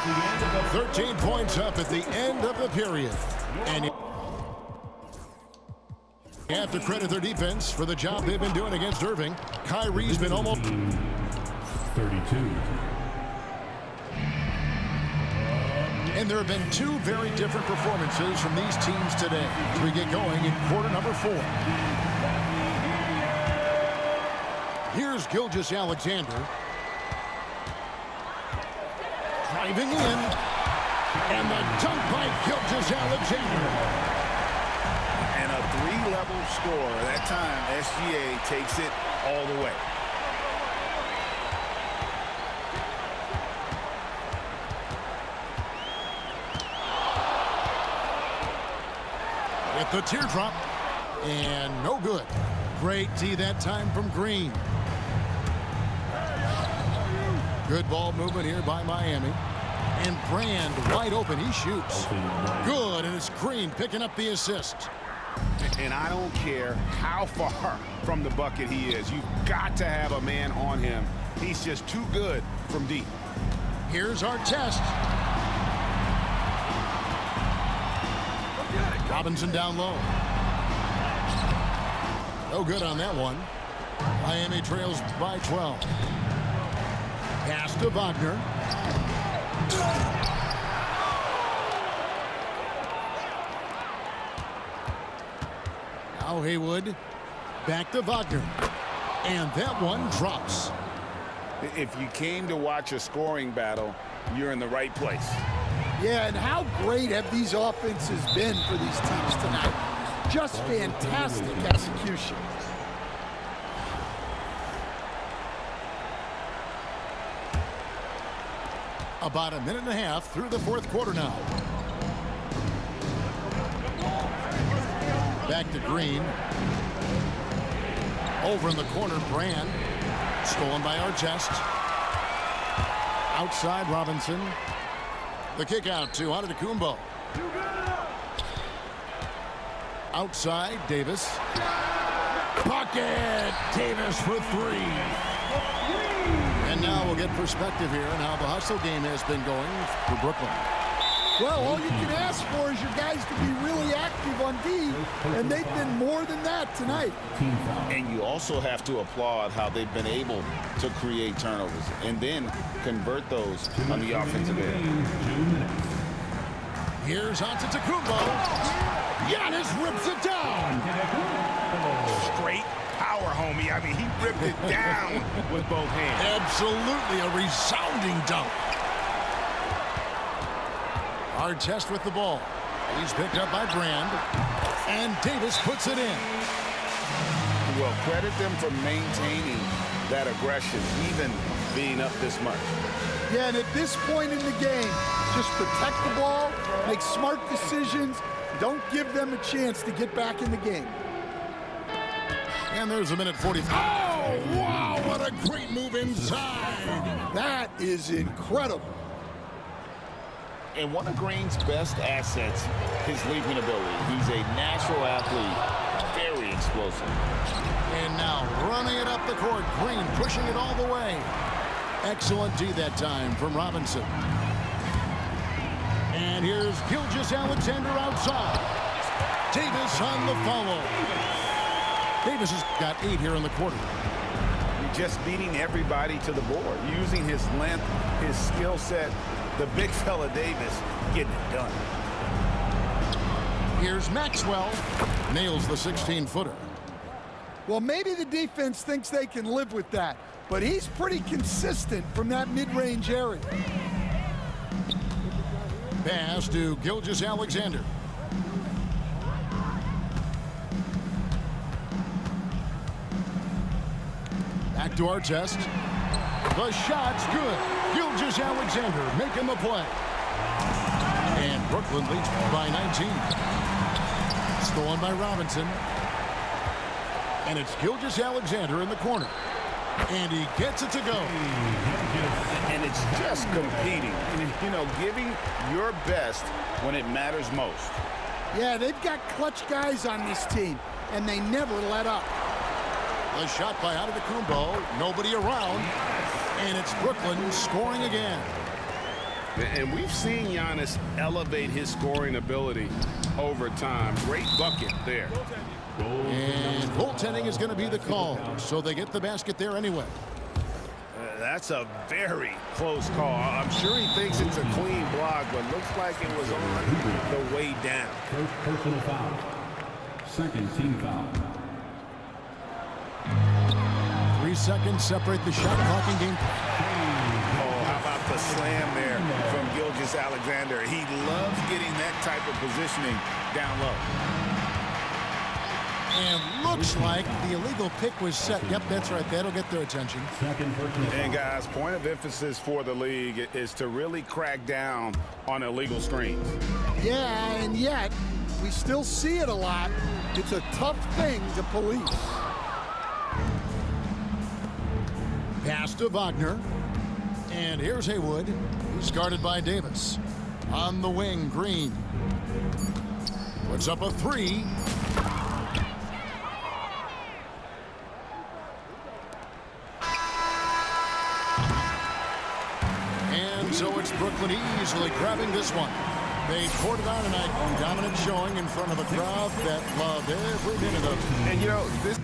13 points up at the end of the period. And you have to credit their defense for the job they've been doing against Irving. Kyrie's been almost 32. And there have been two very different performances from these teams today as we get going in quarter number 4. Here's Gilgeous-Alexander. driving in. And the dunk by Gilgeous-Alexander. And a three-level score. That time, SGA takes it all the way. With the teardrop. And no good. Great D that time from Green. Good ball movement here by Miami. And Brand wide open. He shoots. Good, and it's Green picking up the assist. And I don't care how far from the bucket he is. You've got to have a man on him. He's just too good from deep. Here's our test. Robinson down low. No good on that one. Miami trails by 12. Pass to Wagner. Now Haywood. Back to Wagner. And that one drops. If you came to watch a scoring battle, you're in the right place. Yeah, and how great have these offenses been for these teams tonight? Just fantastic execution. About a minute and a half through the fourth quarter now. Back to Green. Over in the corner, Brand. Stolen by Artest. Outside, Robinson. The kick out to Antetokounmpo. Outside, Davis. Bucket! Davis for three. And now we'll get perspective here on how the hustle game has been going for Brooklyn. Well, all you can ask for is your guys to be really active on D, and they've been more than that tonight. And you also have to applaud how they've been able to create turnovers and then convert those on the offensive end. Here's Antetokounmpo. Giannis rips it down. Straight power, homie. I mean, he ripped it down with both hands. Absolutely a resounding dunk. Artest with the ball. He's picked up by Brand. And Davis puts it in. Well, credit them for maintaining that aggression, even being up this much. Yeah, and at this point in the game, just protect the ball, make smart decisions, don't give them a chance to get back in the game. And there's a minute 45. Oh, wow, what a great move inside. That is incredible. And one of Green's best assets, his leaping ability. He's a natural athlete, very explosive. And now running it up the court, Green pushing it all the way. Excellent D that time from Robinson. And here's Gilgeous-Alexander outside. Davis on the follow. Davis has got 8 here in the quarter. Just beating everybody to the board, using his length, his skill set. The big fella Davis getting it done. Here's Maxwell. Nails the 16-footer. Well, maybe the defense thinks they can live with that, but he's pretty consistent from that mid-range area. Pass to Gilgeous-Alexander. Back to Artest. The shot's good. Gilgeous-Alexander making the play. And Brooklyn leads by 19. Stolen by Robinson. And it's Gilgeous-Alexander in the corner. And he gets it to go. And it's just competing. You know, giving your best when it matters most. Yeah, they've got clutch guys on this team, and they never let up. A shot by Antetokounmpo. Nobody around. And it's Brooklyn scoring again. And we've seen Giannis elevate his scoring ability over time. Great bucket there. And goaltending is going to be the call. So they get the basket there anyway. That's a very close call. I'm sure he thinks it's a clean block, but looks like it was on the way down. First personal foul. Second team foul. 3 seconds separate the shot clock and game. Oh, how about a slam there from Gilgeous-Alexander. He loves getting that type of positioning down low. And looks like the illegal pick was set. Yep, that's right. That'll get their attention. And guys, point of emphasis for the league is to really crack down on illegal screens. Yeah, and yet we still see it a lot. It's a tough thing to police. Pass to Wagner. And here's Haywood, who's guarded by Davis. On the wing, Green. Puts up a three. And so it's Brooklyn easily grabbing this one. They poured it on tonight. Dominant showing in front of a crowd that loved every minute of it. And, you know, this...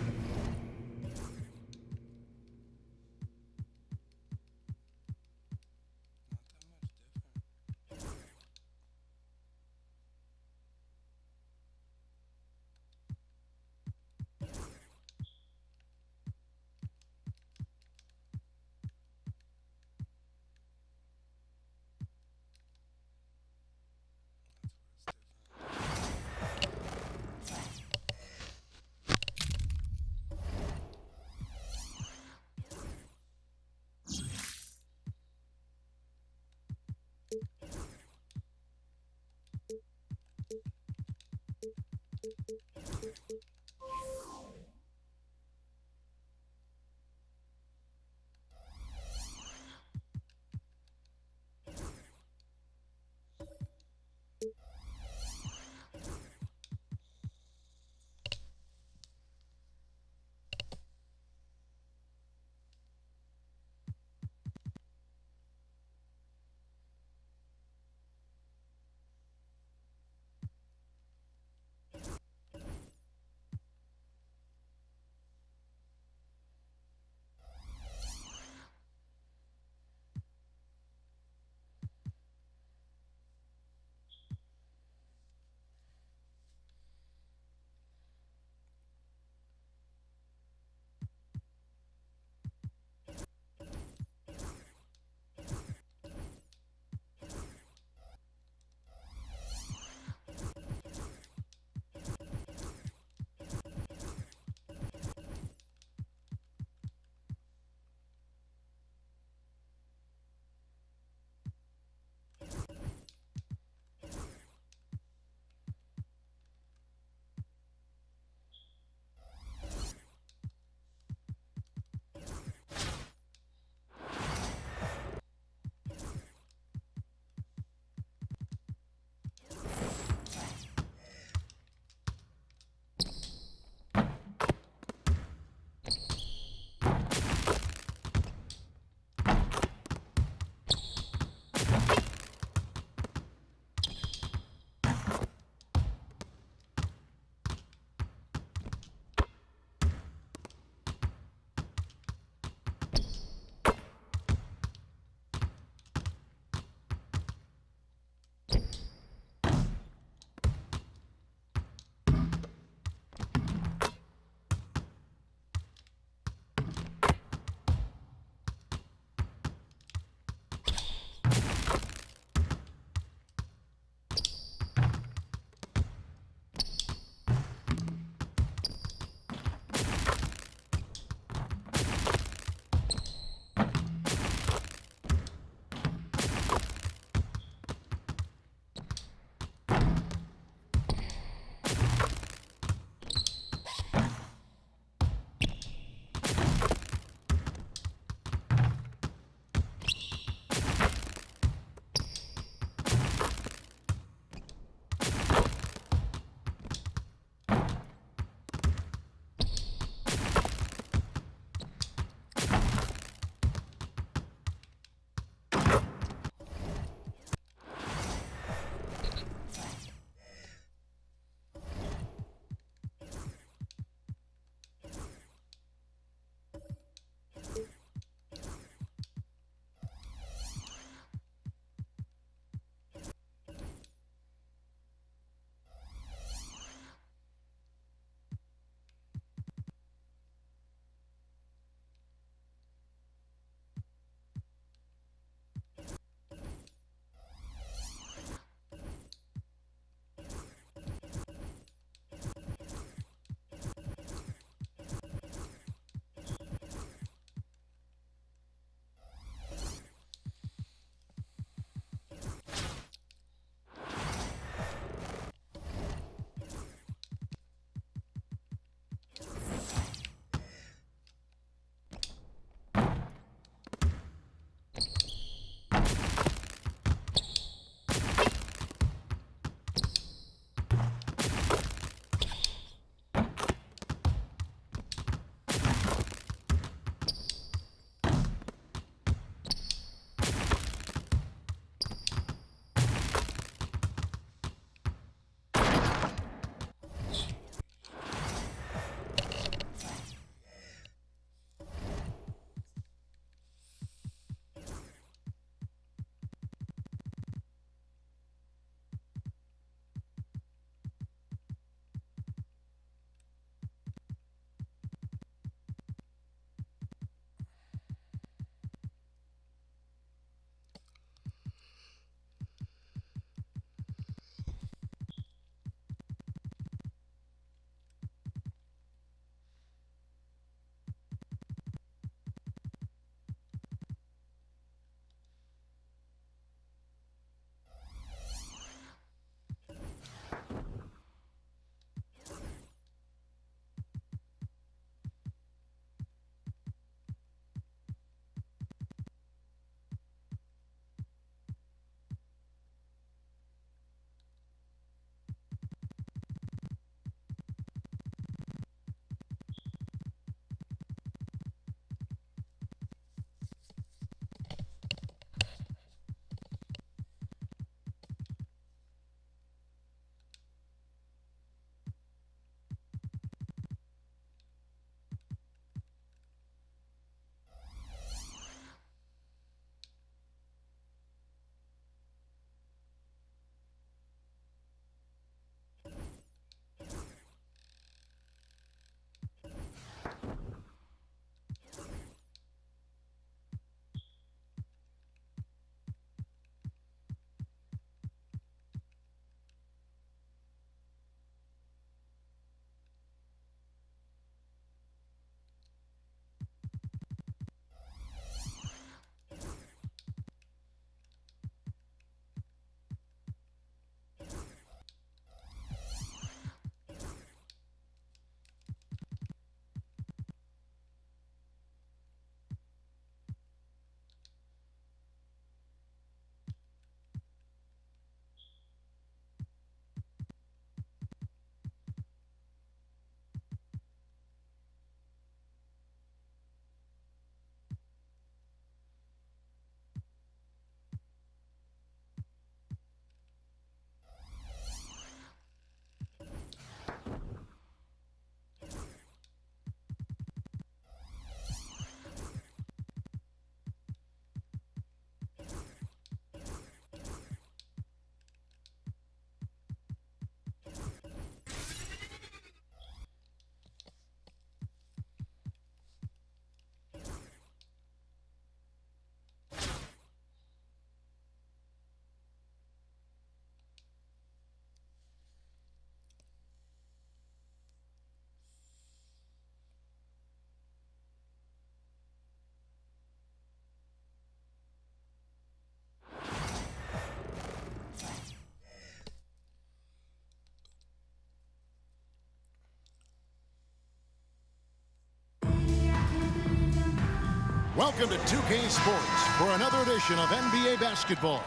Welcome to 2K Sports for another edition of NBA basketball.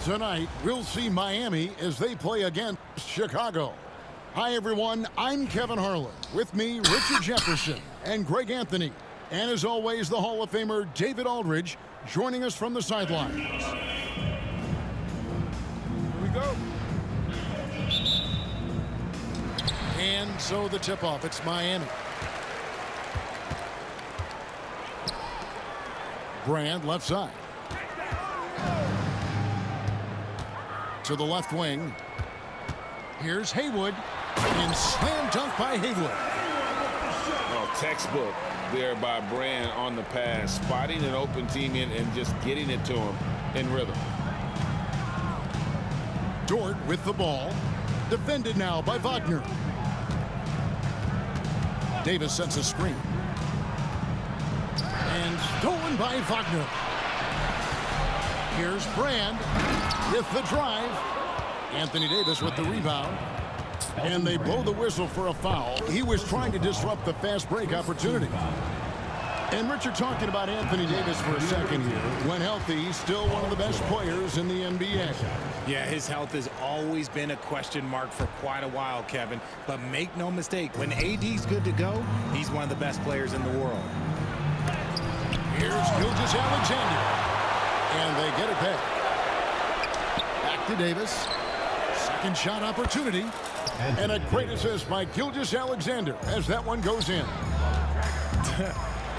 Tonight, we'll see Miami as they play against Chicago. Hi, everyone. I'm Kevin Harlan. With me, Richard Jefferson and Greg Anthony. And as always, the Hall of Famer David Aldridge joining us from the sidelines. Here we go. And so the tip-off, it's Miami. Brand left side. To the left wing. Here's Haywood. And slam dunk by Haywood. Oh, textbook there by Brand on the pass. Spotting an open teammate and just getting it to him in rhythm. Dort with the ball. Defended now by Wagner. Davis sets a screen. And stolen by Wagner. Here's Brand with the drive. Anthony Davis with the rebound. And they blow the whistle for a foul. He was trying to disrupt the fast break opportunity. And Richard, talking about Anthony Davis for a second here. When healthy, he's still one of the best players in the NBA. Yeah, his health has always been a question mark for quite a while, Kevin. But make no mistake, when AD's good to go, he's one of the best players in the world. Here's Gilgeous-Alexander. And they get it back. Back to Davis. Second shot opportunity. And a great assist by Gilgeous-Alexander as that one goes in.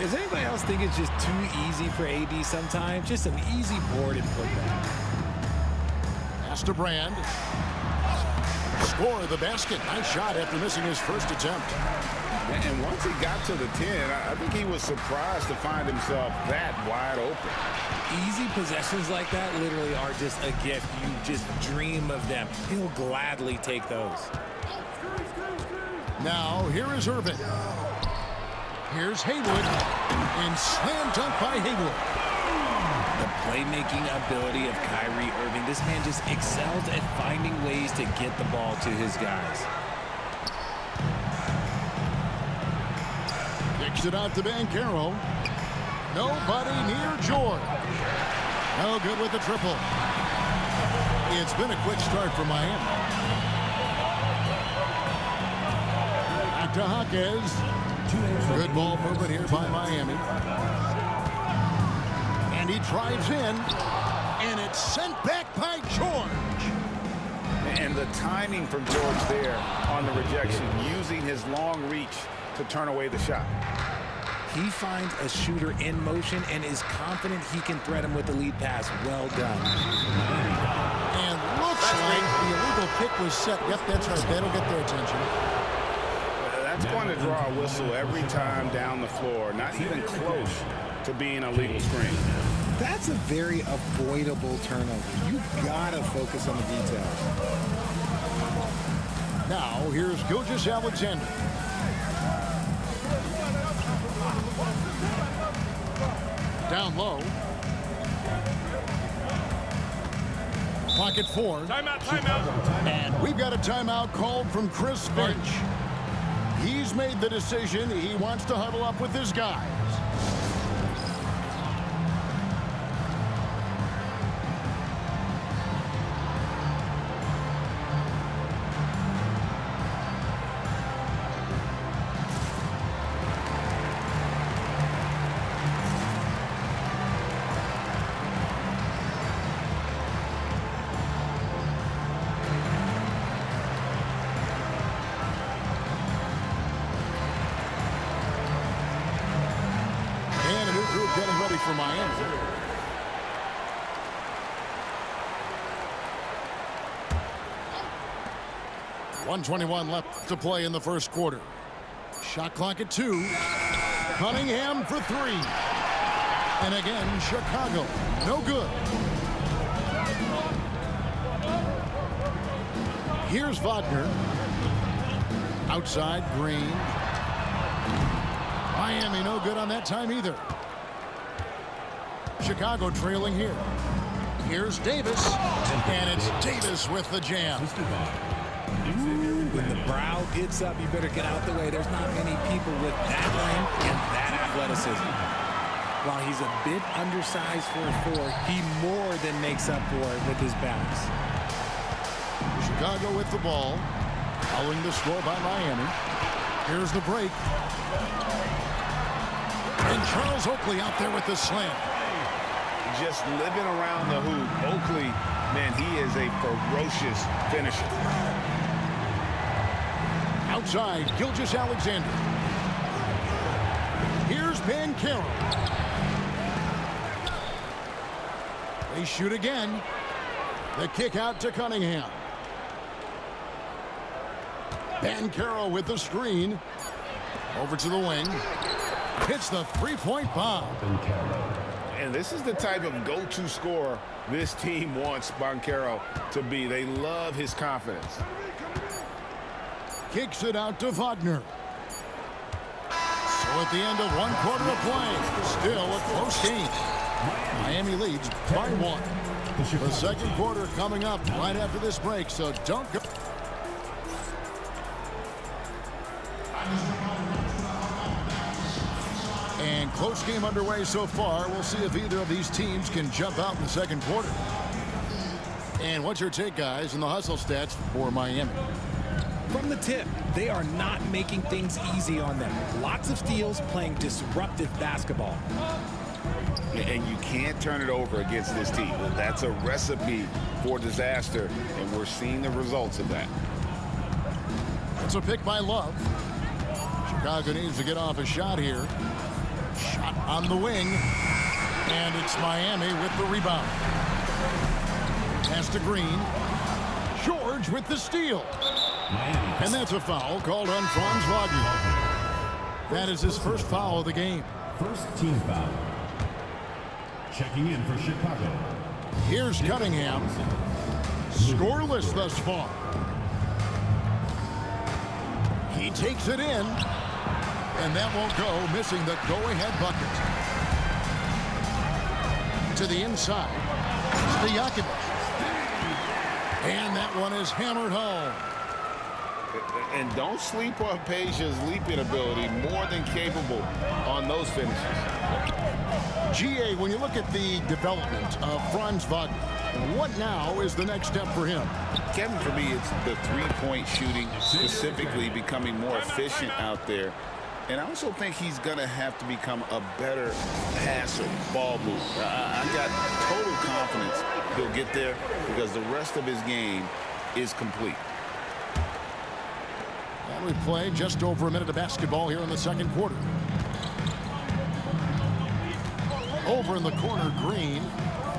Does anybody else think it's just too easy for AD sometimes? Just an easy board and putback. Pass to Brand. Score the basket. Nice shot after missing his first attempt. And once he got to the 10, I think he was surprised to find himself that wide open. Easy possessions like that literally are just a gift. You just dream of them. He'll gladly take those. Now, here is Irvin. Here's Haywood. And slam dunk by Haywood. The playmaking ability of Kyrie Irving. This man just excels at finding ways to get the ball to his guys. Kicks it out to Banchero. Nobody near George. No good with the triple. It's been a quick start for Miami. Back to Hawkins. Good ball movement here by Miami. And he drives in. And it's sent back by George. And the timing from George there on the rejection, using his long reach to turn away the shot. He finds a shooter in motion and is confident he can threat him with the lead pass. Well done. And looks like the illegal pick was set. Yep, that's right. That'll get their attention. That's going to draw a whistle every time down the floor. Not even close to being a legal screen. That's a very avoidable turnover. You gotta focus on the details. Now, here's Gilgeous-Alexander. Down low. Clock at 4. Timeout, timeout. And we've got a timeout called from Chris Finch. He's made the decision. He wants to huddle up with his guys. Getting ready for Miami. .121 left to play in the first quarter. Shot clock at 2. Cunningham for 3. And again, Chicago. No good. Here's Wagner. Outside, Green. Miami no good on that time either. Chicago trailing here. Here's Davis. And it's Davis with the jam. When the brow gets up, you better get out the way. There's not many people with that length and that athleticism. While he's a bit undersized for a 4, he more than makes up for it with his balance. Chicago with the ball, following the score by Miami. Here's the break. And Charles Oakley out there with the slam. Just living around the hoop. Oakley, man, he is a ferocious finisher. Outside, Gilgeous-Alexander. Here's Banchero. They shoot again. The kick out to Cunningham. Banchero with the screen. Over to the wing. Hits the three-point bomb. And this is the type of go-to scorer this team wants Banchero to be. They love his confidence. Kicks it out to Wagner. So at the end of 1 quarter of play, still a close game. Miami leads by 1. The second quarter coming up right after this break, so don't go. And close game underway so far. We'll see if either of these teams can jump out in the second quarter. And what's your take, guys, in the hustle stats for Miami? From the tip, they are not making things easy on them. Lots of steals, playing disruptive basketball. And you can't turn it over against this team. That's a recipe for disaster, and we're seeing the results of that. It's a pick by Love. Chicago needs to get off a shot here. Shot on the wing. And it's Miami with the rebound. Pass to Green. George with the steal. And that's a foul called on Franz Wagner. That is his first foul of the game. First team foul. Checking in for Chicago. Here's Cunningham. Scoreless thus far. He takes it in. And that won't go, missing the go-ahead bucket. To the inside. Stojakovic. And that one is hammered home. And don't sleep on Peja's leaping ability, more than capable on those finishes. GA, when you look at the development of Franz Wagner, what now is the next step for him? Kevin, for me, it's the three-point shooting, specifically becoming more efficient out there. And I also think he's going to have to become a better passer, ball mover. I got total confidence he'll get there because the rest of his game is complete. And we've played just over a minute of basketball here in the second quarter. Over in the corner, Green.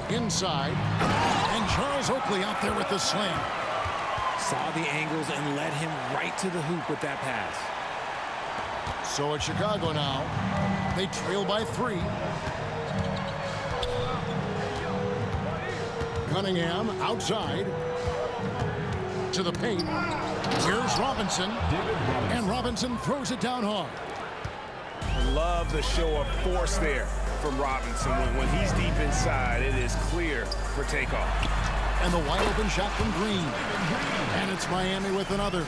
Inside. And Charles Oakley out there with the slam. Saw the angles and led him right to the hoop with that pass. So it's Chicago now. They trail by 3. Cunningham outside. To the paint. Here's Robinson. And Robinson throws it down hard. Love the show of force there from Robinson. When he's deep inside, it is clear for takeoff. And the wide open shot from Green. And it's Miami with another.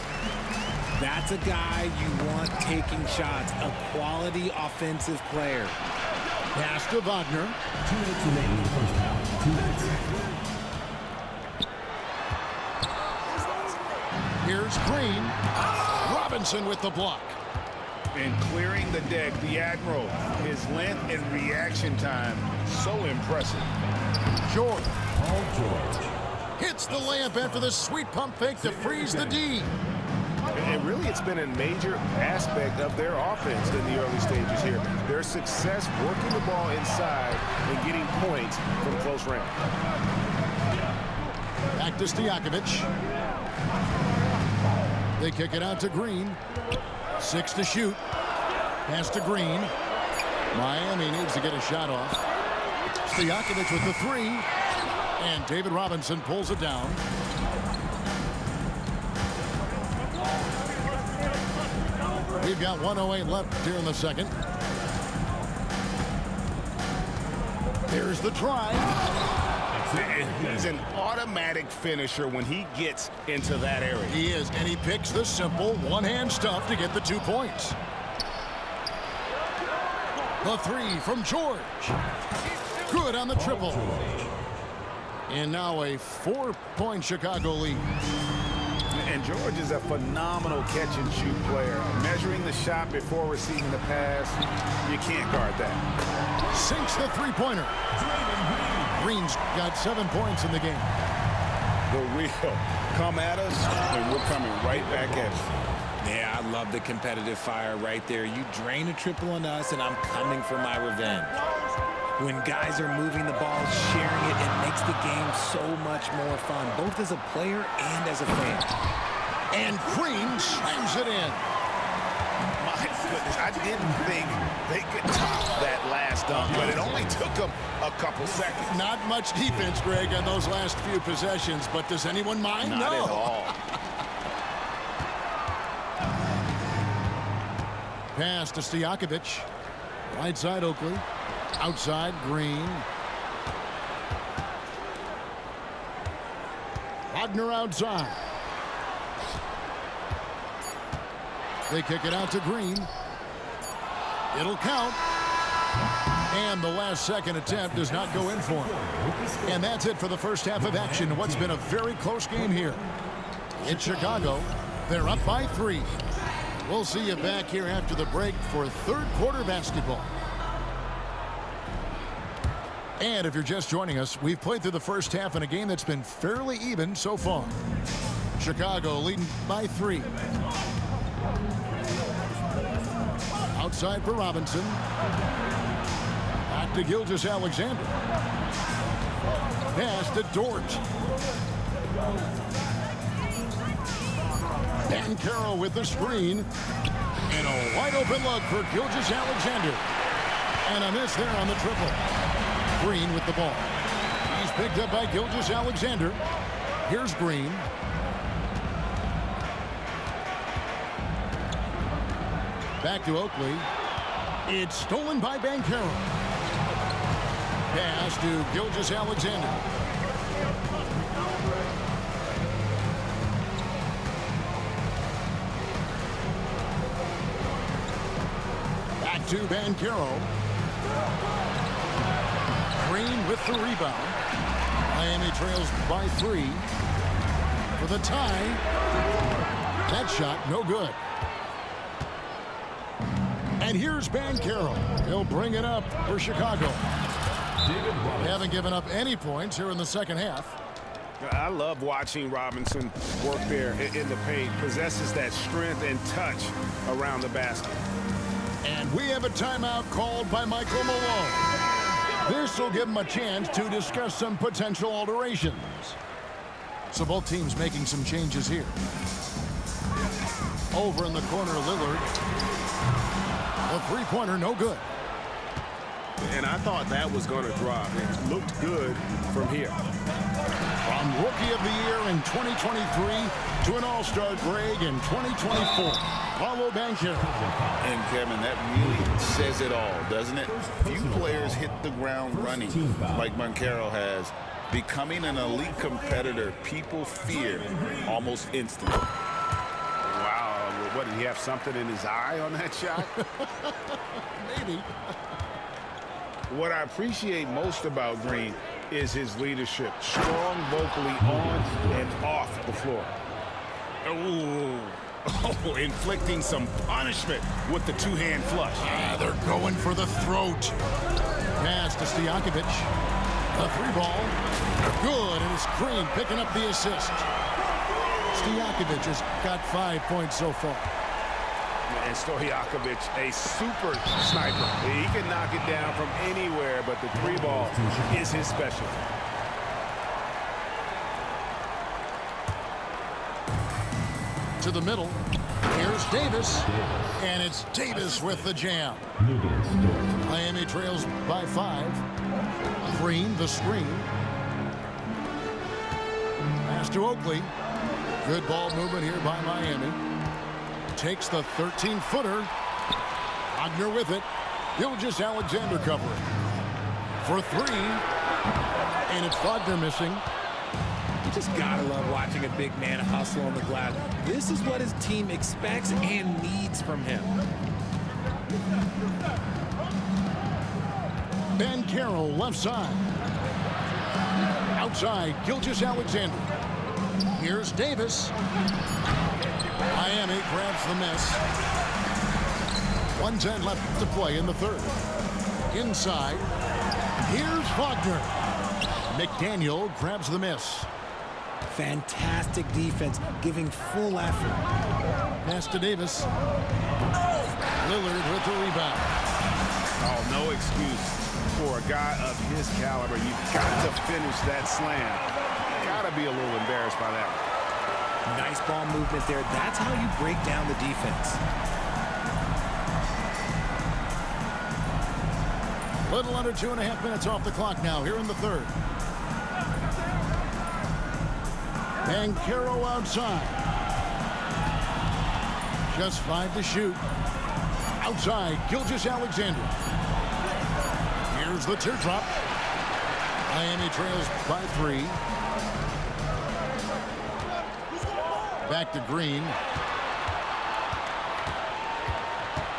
That's a guy you want taking shots, a quality offensive player. Pass to Wagner. 2 minutes remaining in the first half. 2 minutes. Here's Green. Robinson with the block. And clearing the deck, the Admiral, his length and reaction time, so impressive. George. Paul George. Hits the layup after the sweet pump fake to freeze the D. And really, it's been a major aspect of their offense in the early stages here. Their success working the ball inside and getting points from close range. Back to Stojakovic. They kick it out to Green. 6 to shoot. Pass to Green. Miami needs to get a shot off. Stojakovic with the 3. And David Robinson pulls it down. We've got 1:08 left here in the second. There's the drive. He's an automatic finisher when he gets into that area. He is, and he picks the simple one-hand stuff to get the 2 points. The three from George. Good on the triple. And now a 4-point Chicago lead. And George is a phenomenal catch-and-shoot player. Measuring the shot before receiving the pass, you can't guard that. Sinks the three-pointer. Green's got 7 points in the game. The real come at us, and we're coming right back at it. Yeah, I love the competitive fire right there. You drain a triple on us, and I'm coming for my revenge. When guys are moving the ball, sharing it, it makes the game so much more fun, both as a player and as a fan. And Green slams it in. My goodness, I didn't think they could top that last dunk, but it only took them a couple seconds. Not much defense, Greg, on those last few possessions, but does anyone mind? Not No. at all. Pass to Stojakovic. Right side, Oakley. Outside, Green. Wagner outside. They kick it out to Green. It'll count. And the last second attempt does not go in for him. And that's it for the first half of action. What's been a very close game here. In Chicago, they're up by 3. We'll see you back here after the break for third quarter basketball. And if you're just joining us, we've played through the first half in a game that's been fairly even so far. Chicago leading by 3. Outside for Robinson. Back to Gilgeous-Alexander. Pass to Dort. Bancaro with the screen. And a wide open look for Gilgeous-Alexander. And a miss there on the triple. Green with the ball. He's picked up by Gilgeous-Alexander. Here's Green. Back to Oakley. It's stolen by Bancaro. Pass to Gilgeous-Alexander. Back to Bancaro. Green with the rebound. Miami trails by 3 for the tie. That shot no good. And here's Bancaro. He'll bring it up for Chicago. They haven't given up any points here in the second half. I love watching Robinson work there in the paint. Possesses that strength and touch around the basket. And we have a timeout called by Michael Malone. This will give him a chance to discuss some potential alterations. So both teams making some changes here. Over in the corner, Lillard. The three-pointer, no good. And I thought that was going to drop. It looked good from here. From Rookie of the Year in 2023 to an All-Star Greg in 2024. Paulo Bancaro. And Kevin, that really says it all, doesn't it? Few players hit the ground running like Bancaro has. Becoming an elite competitor, people fear almost instantly. Wow, what, did he have something in his eye on that shot? Maybe. What I appreciate most about Green is his leadership. Strong vocally on and off the floor. Ooh. Oh, inflicting some punishment with the two-hand flush. They're going for the throat. Pass to Stojakovic. The three ball. Good, and it's Green picking up the assist. Stojakovic has got 5 points so far. And Stojakovic, a super sniper. He can knock it down from anywhere, but the three ball is his specialty. To the middle. Here's Davis. And it's Davis with the jam. Miami trails by 5. Green, the screen. Pass to Oakley. Good ball movement here by Miami. Takes the 13-footer. Wagner with it. Gilgeous-Alexander covering. For 3. And it's Wagner missing. You just gotta love watching a big man hustle on the glass. This is what his team expects and needs from him. Bancaro left side. Outside, Gilgeous-Alexander. Here's Davis. Miami grabs the miss. 1:10 left to play in the third. Inside, here's Wagner. McDaniel grabs the miss. Fantastic defense, giving full effort. Pass to Davis. Lillard with the rebound. Oh, no excuse for a guy of his caliber. You've got to finish that slam. Got to be a little embarrassed by that. Nice ball movement there. That's how you break down the defense. Little under 2.5 minutes off the clock now here in the third. Bancaro outside. Just 5 to shoot. Outside, Gilgeous-Alexander. Here's the teardrop. Miami trails by 3. Back to Green.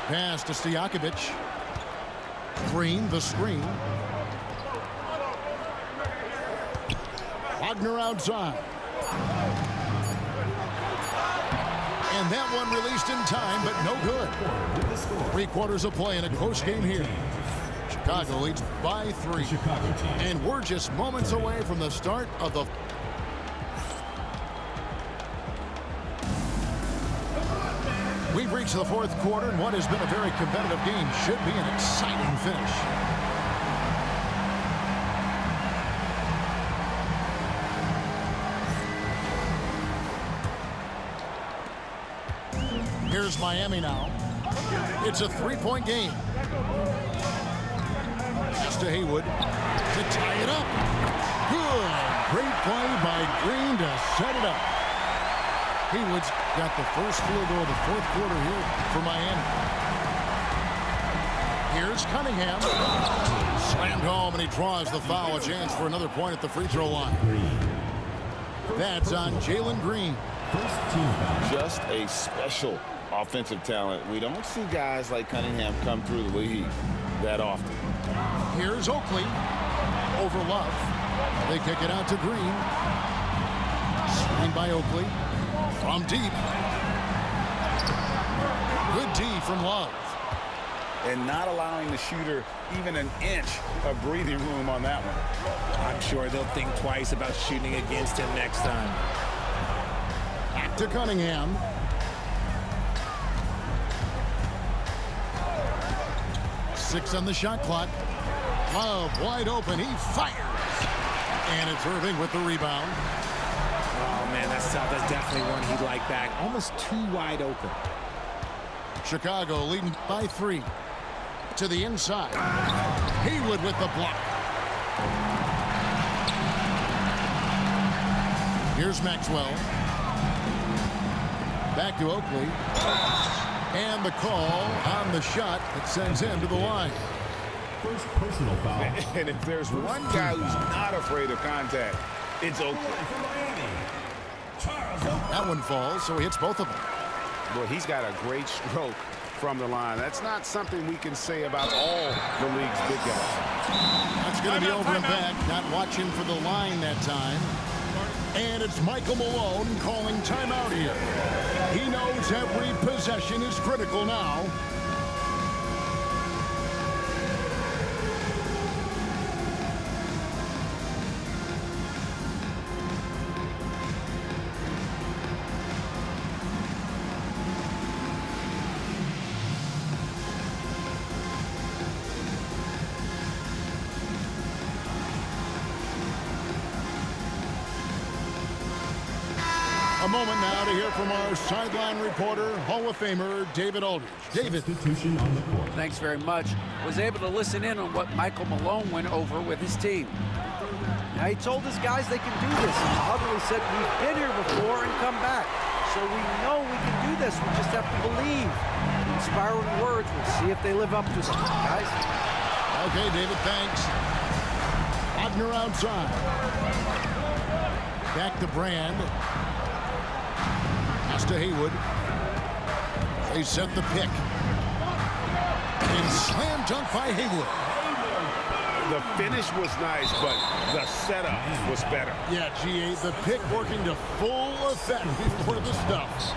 Pass to Stojakovic. Green, the screen. Wagner outside. And that one released in time, but no good. 3/4 of play in a close game here. Chicago leads by 3. And we're just moments away from the start of the... We've reached the 4th quarter, and what has been a very competitive game should be an exciting finish. Here's Miami now. It's a 3-point game. Just to Haywood to tie it up. Good. Great play by Green to set it up. Haywood's got the first field goal of the 4th quarter here for Miami. Here's Cunningham. Slammed home, and he draws the foul. A chance for another point at the free throw line. That's on Jalen Green. Just a special offensive talent. We don't see guys like Cunningham come through the league that often. Here's Oakley over Love. They kick it out to Green. Screen by Oakley. From deep. Good D from Love. And not allowing the shooter even an inch of breathing room on that one. I'm sure they'll think twice about shooting against him next time. Back to Cunningham. Six on the shot clock. Love wide open. He fires. And it's Irving with the rebound. Oh, man, that's tough. That's definitely one he'd like back. Almost too wide open. Chicago leading by 3. To the inside. Haywood with the block. Here's Maxwell. Back to Oakley. And the call on the shot that sends him to the line. First personal foul. And if there's one guy who's not afraid of contact, it's Oakley. That one falls, so he hits both of them. Boy, he's got a great stroke from the line. That's not something we can say about all the league's big guys. That's going to be over and back. Not watching for the line that time. And it's Michael Malone calling timeout here. He knows every possession is critical now. A moment now to hear from our sideline reporter, Hall of Famer David Aldridge. David. Substitution on the court. Thanks very much. Was able to listen in on what Michael Malone went over with his team. Now, he told his guys they can do this. And the huddle, he said, we've been here before and come back. So we know we can do this. We just have to believe. Inspiring words. We'll see if they live up to them, guys. Okay, David, thanks. Wagner outside. Back to Brand. Pass to Haywood. They set the pick. And slam dunk by Haywood. The finish was nice, but the setup was better. Yeah, GA, the pick working to full effect before the stuff.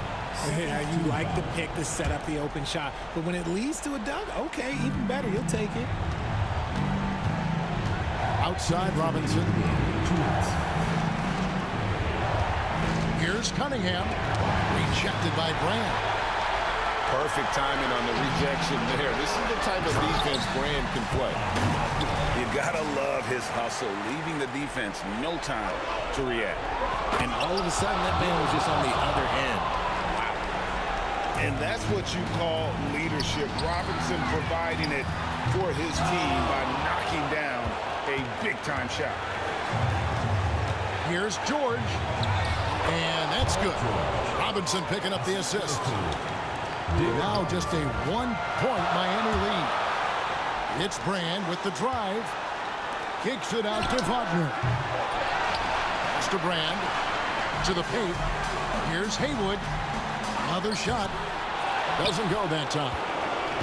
Yeah, you like the pick to set up the open shot, but when it leads to a dunk, okay, even better, you'll take it. Outside Robinson. Here's Cunningham. Rejected by Brand. Perfect timing on the rejection there. This is the type of defense Brand can play. You gotta love his hustle, leaving the defense no time to react. And all of a sudden, that man was just on the other end. And that's what you call leadership. Robinson providing it for his team by knocking down a big-time shot. Here's George. And that's good. Robinson picking up the assist. Now just a 1-point Miami lead. It's Brand with the drive. Kicks it out to Wagner. Pass to Brand. To the paint. Here's Haywood. Another shot. Doesn't go that time.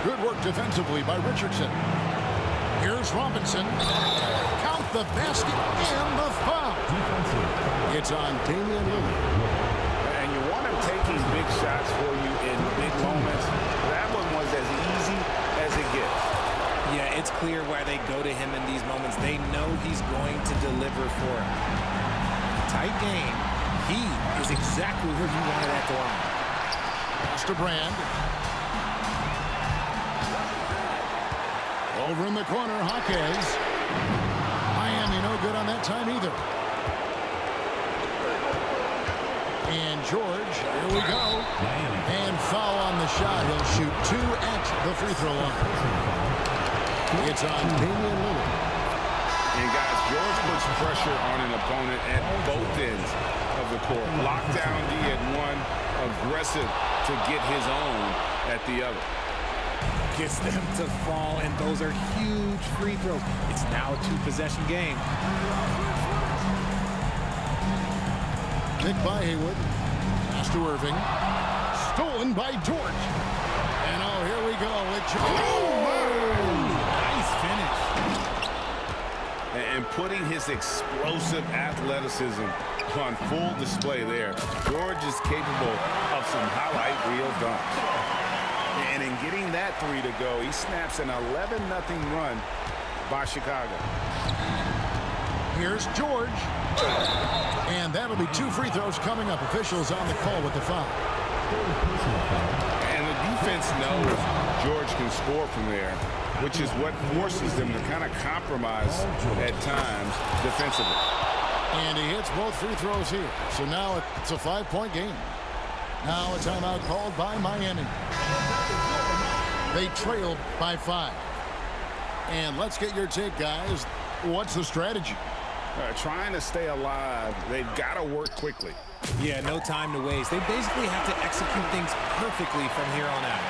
Good work defensively by Richardson. Here's Robinson. Count the basket and the foul. It's on Damian Lillard. And you want him taking big shots for you in big moments. That one was as easy as it gets. Yeah, it's clear why they go to him in these moments. They know he's going to deliver for him. Tight game. He is exactly who you wanted at the line. Pass to Brand. Over in the corner, Jaquez. Miami no good on that time either. And George, here we go. And foul on the shot. He'll shoot 2 at the free throw line. It's on Damian Lillard. And guys, George puts pressure on an opponent at both ends of the court. Lockdown D at one, aggressive to get his own at the other. Gets them to fall, and those are huge free throws. It's now a 2-possession game. Picked by Haywood. Pass to Irving. Stolen by George. And oh, here we go with George. Nice finish. And putting his explosive athleticism on full display there. George is capable of some highlight reel dunks. And in getting that three to go, he snaps an 11-0 run by Chicago. Here's George. And that'll be 2 free throws coming up. Officials on the call with the foul. And the defense knows George can score from there, which is what forces them to kind of compromise at times defensively. And he hits both free throws here. So now it's a 5-point game. Now a timeout called by Miami. They trail by 5. And let's get your take, guys. What's the strategy? Trying to stay alive, they've got to work quickly. Yeah, no time to waste. They basically have to execute things perfectly from here on out.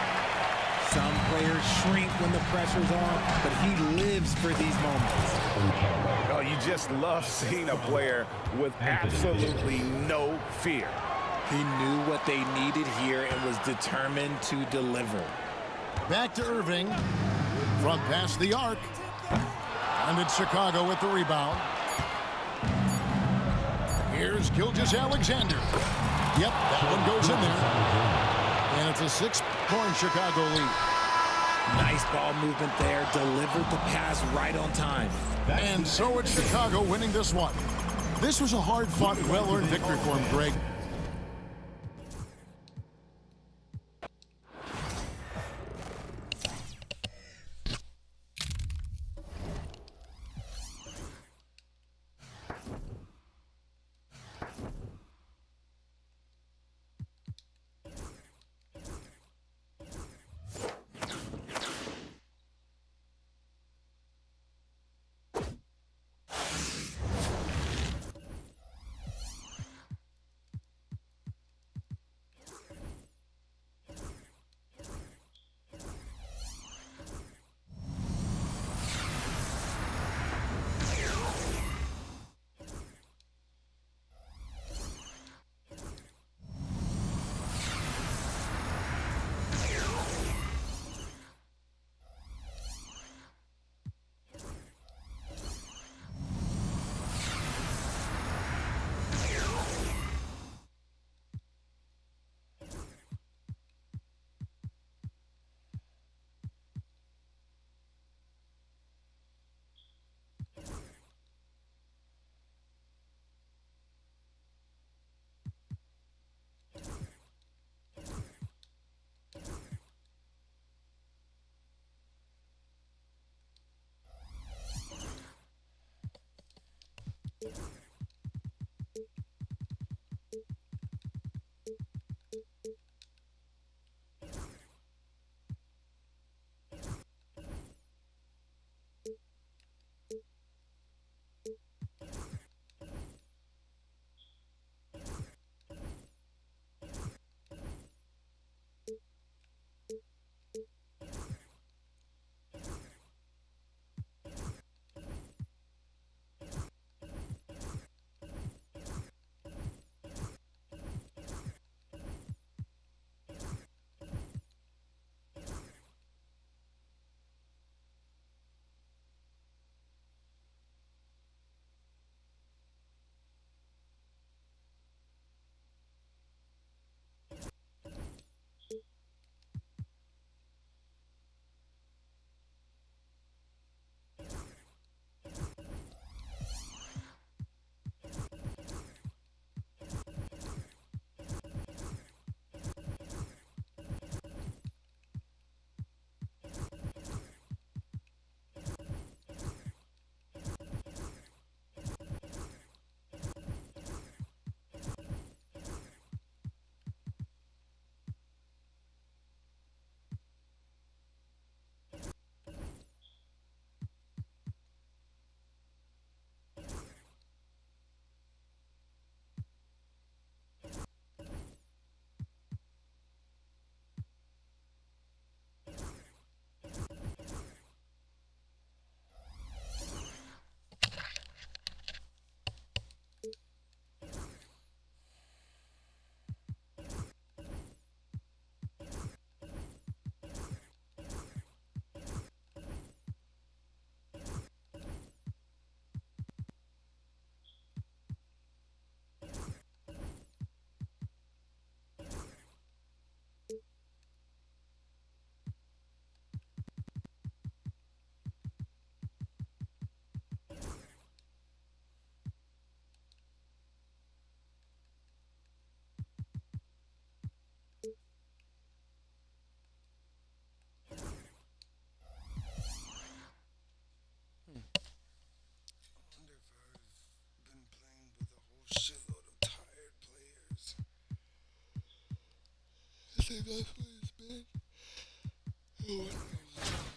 Some players shrink when the pressure's on, but he lives for these moments. Oh, you just love seeing a player with absolutely no fear. He knew what they needed here and was determined to deliver. Back to Irving from past the arc. And it's Chicago with the rebound. Here's Gilgeous-Alexander. Yep, that one goes in there. And it's a 6-point Chicago lead. Nice ball movement there. Delivered the pass right on time. And so it's Chicago winning this one. This was a hard-fought, well-earned victory for him, Greg. Wonder if I've been playing with a whole shitload of tired players. I think that's what it's been. Oh,